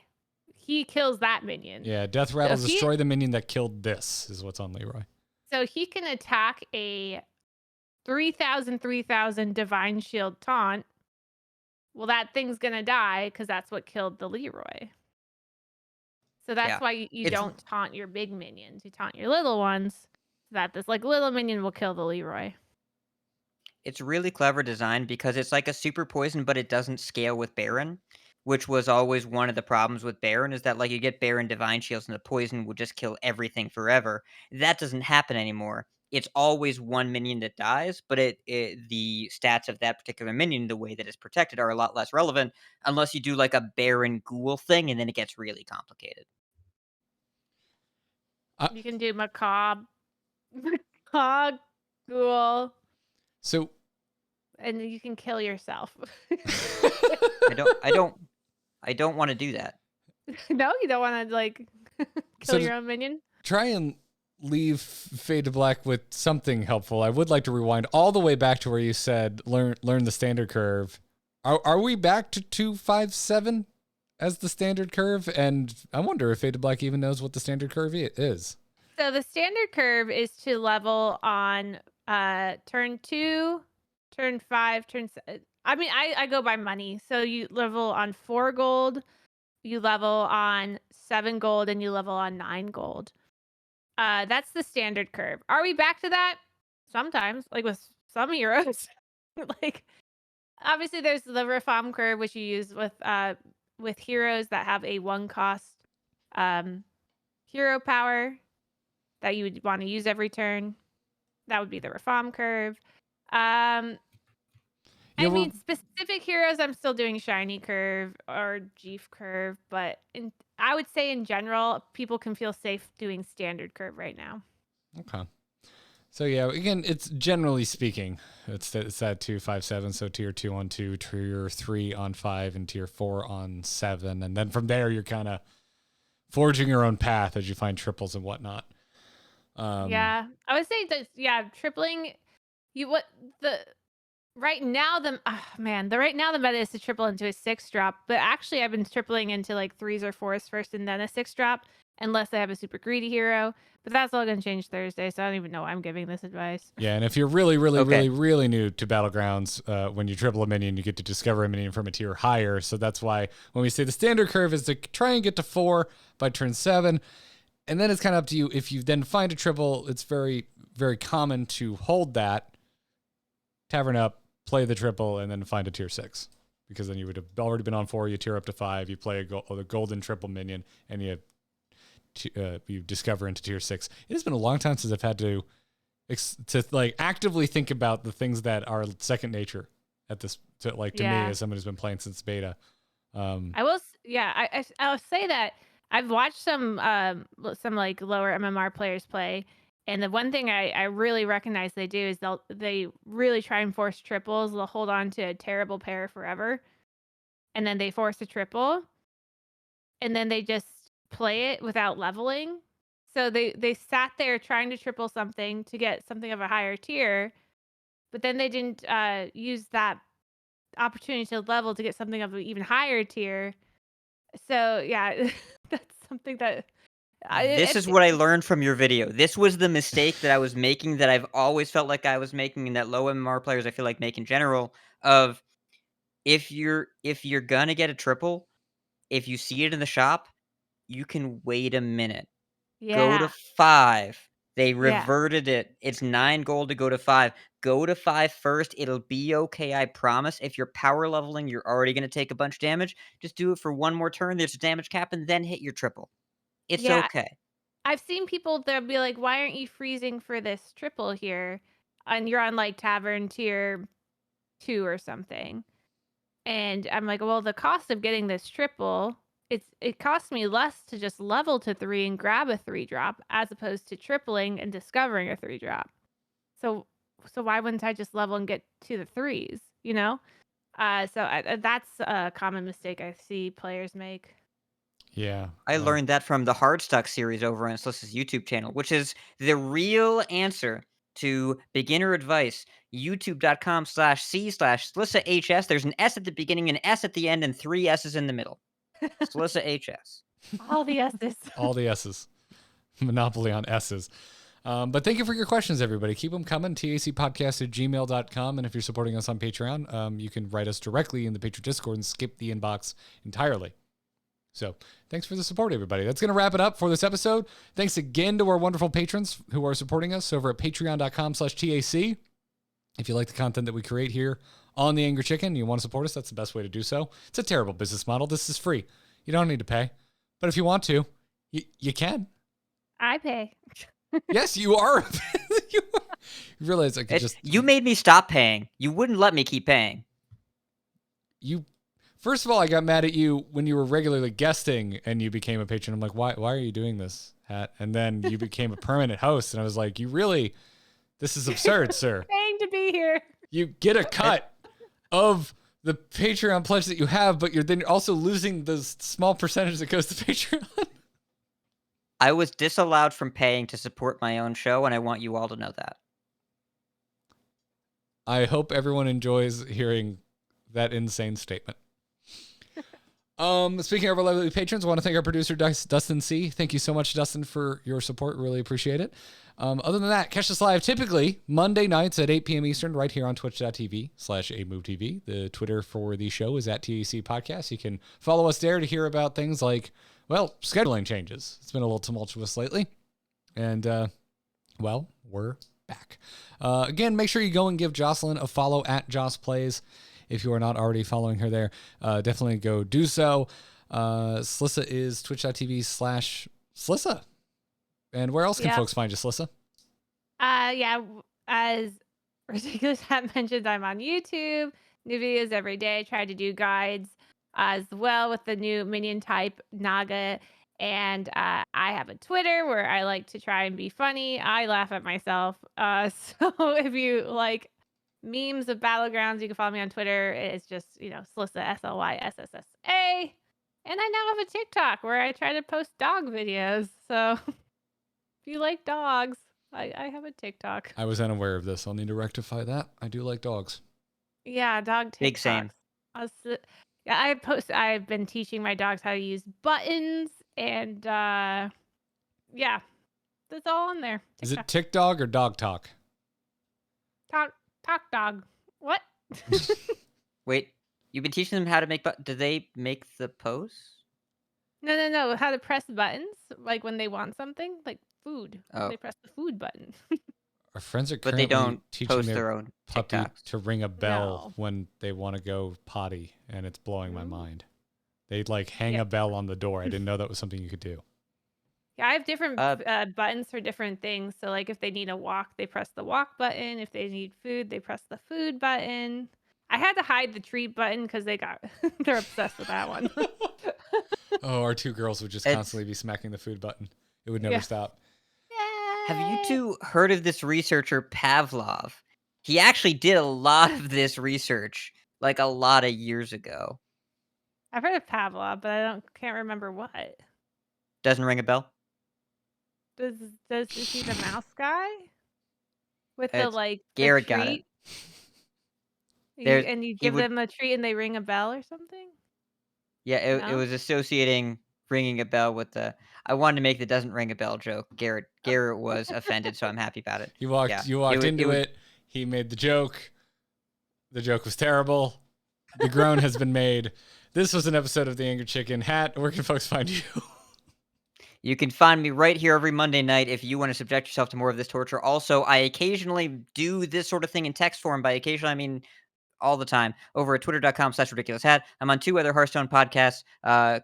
he kills that minion. Yeah, Death Rattle So destroy the minion that killed this is what's on Leroy. So he can attack a 3,000 Divine Shield taunt. Well, that thing's going to die because that's what killed the Leroy. So that's why you don't taunt your big minions. You taunt your little ones so that this like little minion will kill the Leroy. It's really clever design because it's like a super poison, but it doesn't scale with Baron, which was always one of the problems with Baron, is that like you get Baron Divine Shields and the poison would just kill everything forever. That doesn't happen anymore. It's always one minion that dies, but the stats of that particular minion, the way that it's protected, are a lot less relevant unless you do like a Baron Ghoul thing, and then it gets really complicated. You can do macabre, ghoul. So, and you can kill yourself. I don't want to do that. No, you don't want to like kill your own minion. Try and leave Fade to Black with something helpful. I would like to rewind all the way back to where you said learn the standard curve. Are we back to 257 as the standard curve? And I wonder if Fade to Black even knows what the standard curve is. So the standard curve is to level on turn 2, turn 5, I mean, I go by money. So you level on 4 gold, you level on 7 gold, and you level on 9 gold. That's the standard curve. Are we back to that? Sometimes, like with some heroes. Like obviously there's the reform curve, which you use with heroes that have a 1 cost hero power that you would want to use every turn. That would be the reform curve. I mean, specific heroes, I'm still doing shiny curve or Jeef curve, but I would say in general, people can feel safe doing standard curve right now. Okay. So yeah, again, it's generally speaking, it's that 257. So tier 2 on 2, tier 3 on 5, and tier 4 on 7, and then from there you're kind of forging your own path as you find triples and whatnot. Yeah, I would say that tripling. Right now the meta is to triple into a 6-drop, but actually I've been tripling into like 3s or 4s first and then a 6-drop, unless I have a super greedy hero. But that's all going to change Thursday, so I don't even know why I'm giving this advice. Yeah, and if you're really new to Battlegrounds, when you triple a minion, you get to discover a minion from a tier higher. So that's why when we say the standard curve is to try and get to 4 by turn 7, and then it's kind of up to you. If you then find a triple, it's very, very common to hold that, tavern up, play the triple, and then find a tier 6. Because then you would have already been on 4, you tier up to 5, you play a golden triple minion, and you discover into tier 6. It has been a long time since I've had to to like actively think about the things that are second nature at this to me as someone who's been playing since beta. I will, I'll say that I've watched some like lower MMR players play, and the one thing I really recognize they do is they really try and force triples. They'll hold on to a terrible pair forever, and then they force a triple, and then they just play it without leveling. So they sat there trying to triple something to get something of a higher tier, but then they didn't use that opportunity to level to get something of an even higher tier. So yeah, that's something that This is what I learned from your video. This was the mistake that I was making that I've always felt like I was making, and that low MMR players I feel like make in general. Of if you're gonna get a triple, if you see it in the shop, you can wait a minute. Go to yeah, 5. They yeah, reverted it. It's 9 gold to go to 5. Go to 5 first. It'll be okay, I promise. If you're power leveling, you're already gonna take a bunch of damage. Just do it for one more turn. There's a damage cap, and then hit your triple. It's yeah. okay. I've seen people that'll be like, "Why aren't you freezing for this triple here?" And you're on like Tavern tier 2 or something. And I'm like, "Well, the cost of getting this triple, it costs me less to just level to 3 and grab a 3 drop as opposed to tripling and discovering a 3 drop. So why wouldn't I just level and get to the 3s, you know?" That's a common mistake I see players make. Yeah. I learned that from the Hardstuck series over on Slyssa's YouTube channel, which is the real answer to beginner advice. YouTube.com/C/SlyssaHS. There's an S at the beginning, an S at the end, and 3 S's in the middle. Slyssa HS. All the S's. All the S's. Monopoly on S's. But thank you for your questions, everybody. Keep them coming. tacpodcast@gmail.com. And if you're supporting us on Patreon, you can write us directly in the Patreon Discord and skip the inbox entirely. So thanks for the support, everybody. That's going to wrap it up for this episode. Thanks again to our wonderful patrons who are supporting us over at patreon.com/TAC. If you like the content that we create here on The Angry Chicken and you want to support us, that's the best way to do so. It's a terrible business model. This is free. You don't need to pay. But if you want to, you can. I pay. Yes, you are. You realize I could You made me stop paying. You wouldn't let me keep paying. First of all, I got mad at you when you were regularly guesting and you became a patron. I'm like, why are you doing this, Hat? And then you became a permanent host. And I was like, this is absurd, sir. Paying to be here. You get a cut of the Patreon pledge that you have, but you're then also losing the small percentage that goes to Patreon. I was disallowed from paying to support my own show, and I want you all to know that. I hope everyone enjoys hearing that insane statement. Speaking of our lovely patrons, I want to thank our producer, Dustin C. Thank you so much, Dustin, for your support. Really appreciate it. Other than that, catch us live typically Monday nights at 8 p.m. Eastern right here on twitch.tv/AMoveTV. The Twitter for the show is @TAC Podcast. You can follow us there to hear about things like, well, scheduling changes. It's been a little tumultuous lately. And, we're back. Again, make sure you go and give Jocelyn a follow @JossPlays. If you are not already following her there, definitely go do so. Slysssa is twitch.tv/Slysssa. And where else can folks find you, Slysssa? As Ridiculous Hat mentioned, I'm on YouTube. New videos every day. I try to do guides as well with the new minion type Naga. And I have a Twitter where I like to try and be funny. I laugh at myself. So if you like memes of Battlegrounds, you can follow me on Twitter. It's just, Slysssa, SLYSSA. And I now have a TikTok where I try to post dog videos. So if you like dogs, I have a TikTok. I was unaware of this. I'll need to rectify that. I do like dogs. Yeah, dog TikToks. Big same. I've been teaching my dogs how to use buttons, and that's all on there. TikTok. Is it TikTok or dog talk? Talk dog. What? Wait, you've been teaching them how to make do they make the pose? No. How to press buttons, like when they want something, like food. Oh. They press the food button. Our friends are But currently they don't teaching post their their own puppy TikToks. to ring a bell when they want to go potty, and it's blowing my mind. They hang a bell on the door. I didn't know that was something you could do. I have different Uh, buttons for different things. So, like, if they need a walk, they press the walk button. If they need food, they press the food button. I had to hide the treat button because they're obsessed with that one. Oh, our two girls would just It's- constantly be smacking the food button. It would never Yeah. stop. Have you two heard of this researcher Pavlov? He actually did a lot of this research, like a lot of years ago. I've heard of Pavlov, but I can't remember what. Doesn't ring a bell? Is he the mouse guy with the It's the Garrett got it. treat? There's And you he give would them a treat and they ring a bell or something? yeah, it No? was associating ringing a bell with the I wanted to make the doesn't ring a bell joke. Garrett was offended, so I'm happy about it. You Yeah. walked into would- it. He made the joke. The joke was terrible. The groan has been made. This was an episode of The Angry Chicken. Hat, where can folks find you? You can find me right here every Monday night if you want to subject yourself to more of this torture. Also, I occasionally do this sort of thing in text form. By occasionally, I mean all the time over at twitter.com/ridiculoushat. I'm on 2 other Hearthstone podcasts.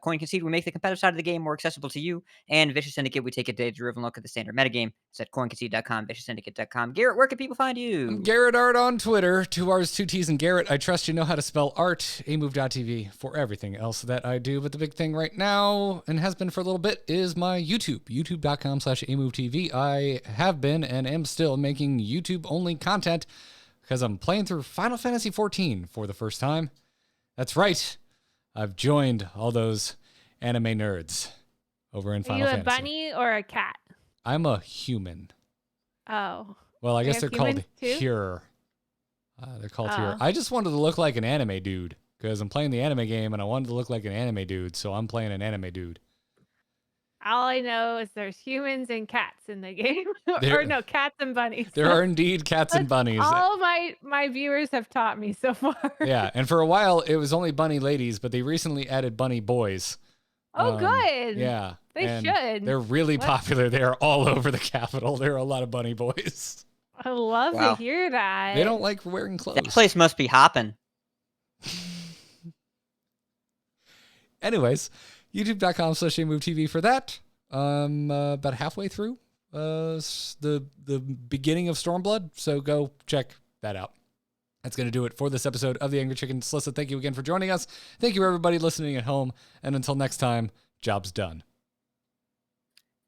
Coin Concede, we make the competitive side of the game more accessible to you. And Vicious Syndicate, we take a data-driven look at the standard metagame. It's at coinconcede.com, vicioussyndicate.com. Garrett, where can people find you? I'm Garrett Art on Twitter. 2 R's, 2 T's, and Garrett. I trust you know how to spell art. amove.tv for everything else that I do. But the big thing right now, and has been for a little bit, is my YouTube. youtube.com/amovetv. I have been and am still making YouTube-only content because I'm playing through Final Fantasy XIV for the first time. That's right. I've joined all those anime nerds over in Are Final you a Fantasy. bunny or a cat? I'm a human. Oh. Well, I guess have they're called humans too? here. They're called here. Oh. I just wanted to look like an anime dude because I'm playing the anime game and I wanted to look like an anime dude, so I'm playing an anime dude. All I know is there's humans and cats in the game. There- or no, cats and bunnies. There are indeed cats and That's bunnies. all my viewers have taught me so far. Yeah, and for a while it was only bunny ladies, but they recently added bunny boys. Oh, good. Yeah. They and should. They're really What? popular. They are all over the capital. There are a lot of bunny boys. I love Wow. to hear that. They don't like wearing clothes. That place must be hopping. Anyways, youtube.com/amovetv for that. About halfway through the beginning of Stormblood, so go check that out. That's going to do it for this episode of The Angry Chicken. Slysssa, thank you again for joining us. Thank you, everybody listening at home. And until next time, job's done.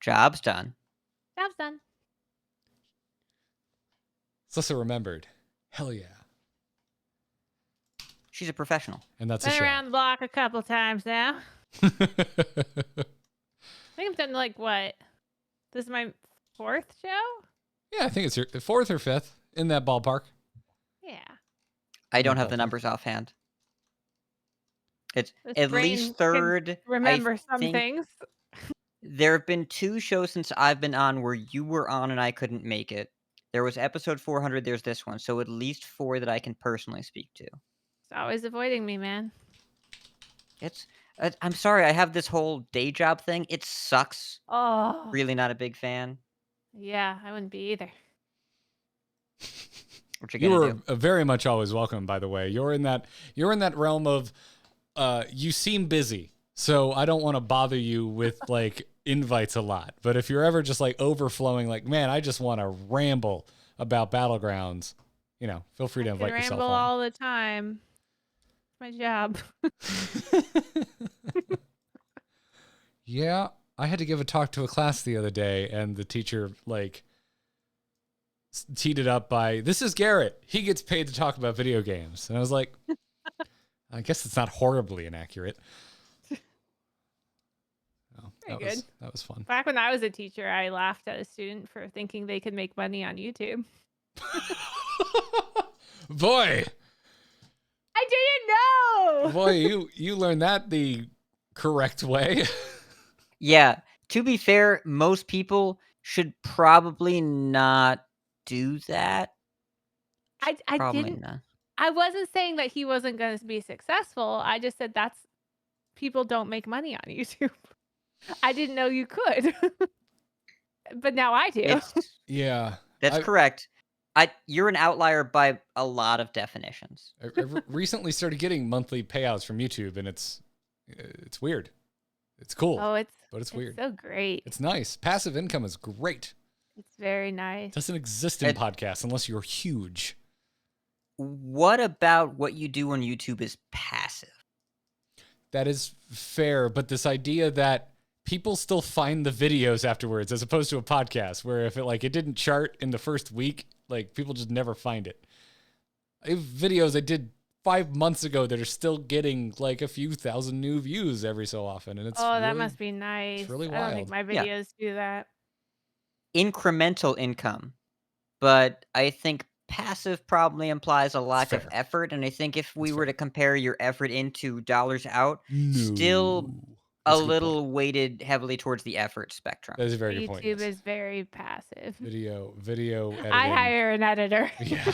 Job's done. Job's done. Slysssa remembered. Hell yeah. She's a professional. And that's Been a show. around the block a couple times now. I think I've done like what? This is my 4th show? Yeah, I think it's your 4th or 5th in that ballpark. Yeah. I don't No have the problem. numbers offhand. It's This at brain least can 3rd. Remember some think things. There have been 2 shows since I've been on where you were on and I couldn't make it. There was episode 400, there's this one. So at least 4 that I can personally speak to. It's always avoiding me, man. I'm sorry, I have this whole day job thing. It sucks. Oh. Really not a big fan. Yeah, I wouldn't be either. What you You gonna were do? very much always welcome, by the way. You're in that realm of you seem busy, so I don't want to bother you with like invites a lot. But if you're ever just like overflowing, like, man, I just want to ramble about Battlegrounds, feel free to I invite can yourself ramble on. all the time. It's my job. Yeah, I had to give a talk to a class the other day, and the teacher like teed it up by, "This is Garrett. He gets paid to talk about video games," and I was like, I guess it's not horribly inaccurate. Oh, Very good. That was fun. Back when I was a teacher, I laughed at a student for thinking they could make money on YouTube. Boy, I didn't know. boy, you learned that the correct way. Yeah, to be fair, most people should probably not do that. I Probably didn't. not. I wasn't saying that he wasn't going to be successful. I just said people don't make money on YouTube. I didn't know you could, but now I do. Yeah, That's correct. You're an outlier by a lot of definitions. I recently started getting monthly payouts from YouTube, and it's weird. It's cool. Oh, but it's weird. So great. It's nice. Passive income is great. It's very nice. Doesn't exist in podcasts unless you're huge. What about what you do on YouTube is passive? That is fair, but this idea that people still find the videos afterwards as opposed to a podcast where if it didn't chart in the first week, like people just never find it. I have videos I did 5 months ago that are still getting like a few thousand new views every so often, and it's that must be nice. really I don't think wild. my videos do that. Incremental income, but I think passive probably implies a lack of fair. effort, and I think if we That's were fair. to compare your effort into dollars out, still No. a That's good little point. weighted heavily towards the effort spectrum. That is a very good point. YouTube Yes. is very passive. Video editing. I hire an editor. Yeah.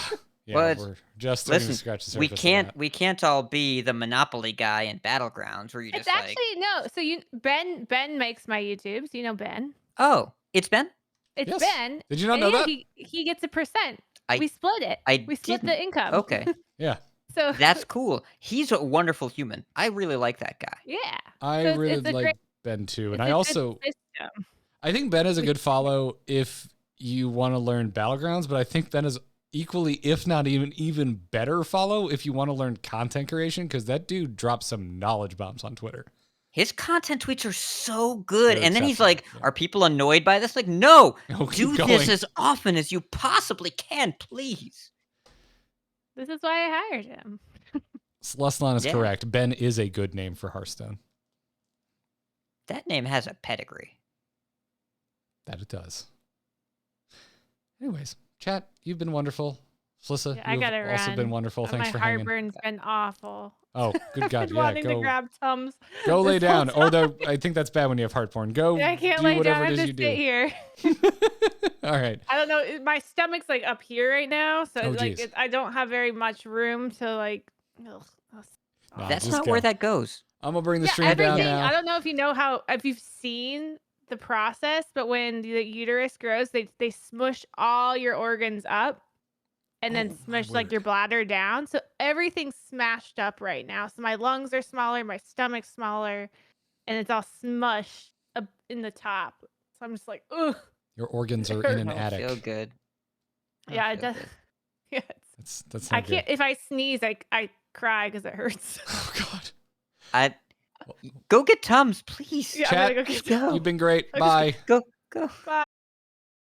Yeah, But we're just starting to Listen, scratch the surface we of can't that. we can't all be the Monopoly guy in Battlegrounds where you It's just like, actually no. So Ben makes my YouTubes. You know Ben. oh, it's Ben. It's Yes. Ben. Did you not and know yeah, that? he gets a percent. I- We split it. I We split the didn't. income. Okay, Yeah. So that's cool. He's a wonderful human. I really like that guy. yeah. I So it's really a like great- Ben too. And it's I a good also system. I think Ben is a good follow if you want to learn Battlegrounds, but I think Ben is equally, if not even better follow if you want to learn content creation, because that dude drops some knowledge bombs on Twitter. His content tweets are so good. They're And then he's exceptional, like, yeah. are people annoyed by this? Like, no, No, do keep this going. as often as you possibly can, please. This is why I hired him. Slysssa is Yeah. correct. Ben is a good name for Hearthstone. That name has a pedigree. That it does. Anyways, chat, you've been wonderful. Slysssa, Yeah, I you've gotta also run. been wonderful. Thanks my for hanging. heartburn's been awful. Oh, good I've God. been Yeah, wanting to go, grab Tums. go lay this whole down. Or time. I think that's bad when you have heartburn. Go I can't do lay whatever down. I it have is to you sit do. here. All right. I don't know. My stomach's like up here right now, so Oh, like geez. I don't have very much room to like. Nah, That's just not go. where that goes. I'm going to bring the Yeah, stream down everything. now. I don't know if you know if you've seen the process, but when the uterus grows, they smush all your organs up, and then Oh, my smush like your word. bladder down. So everything's smashed up right now. So my lungs are smaller, my stomach's smaller, and it's all smushed up in the top. So I'm just like, ugh. Your organs are in an I don't attic. feel good. I Yeah, don't it feel does. good. Yeah, That's I not can't. good. If I sneeze, I cry because it hurts. Oh, God. Go get Tums, please. Yeah, Chat, I'm gonna go get go. You've been great. I just- Bye. Go. Bye.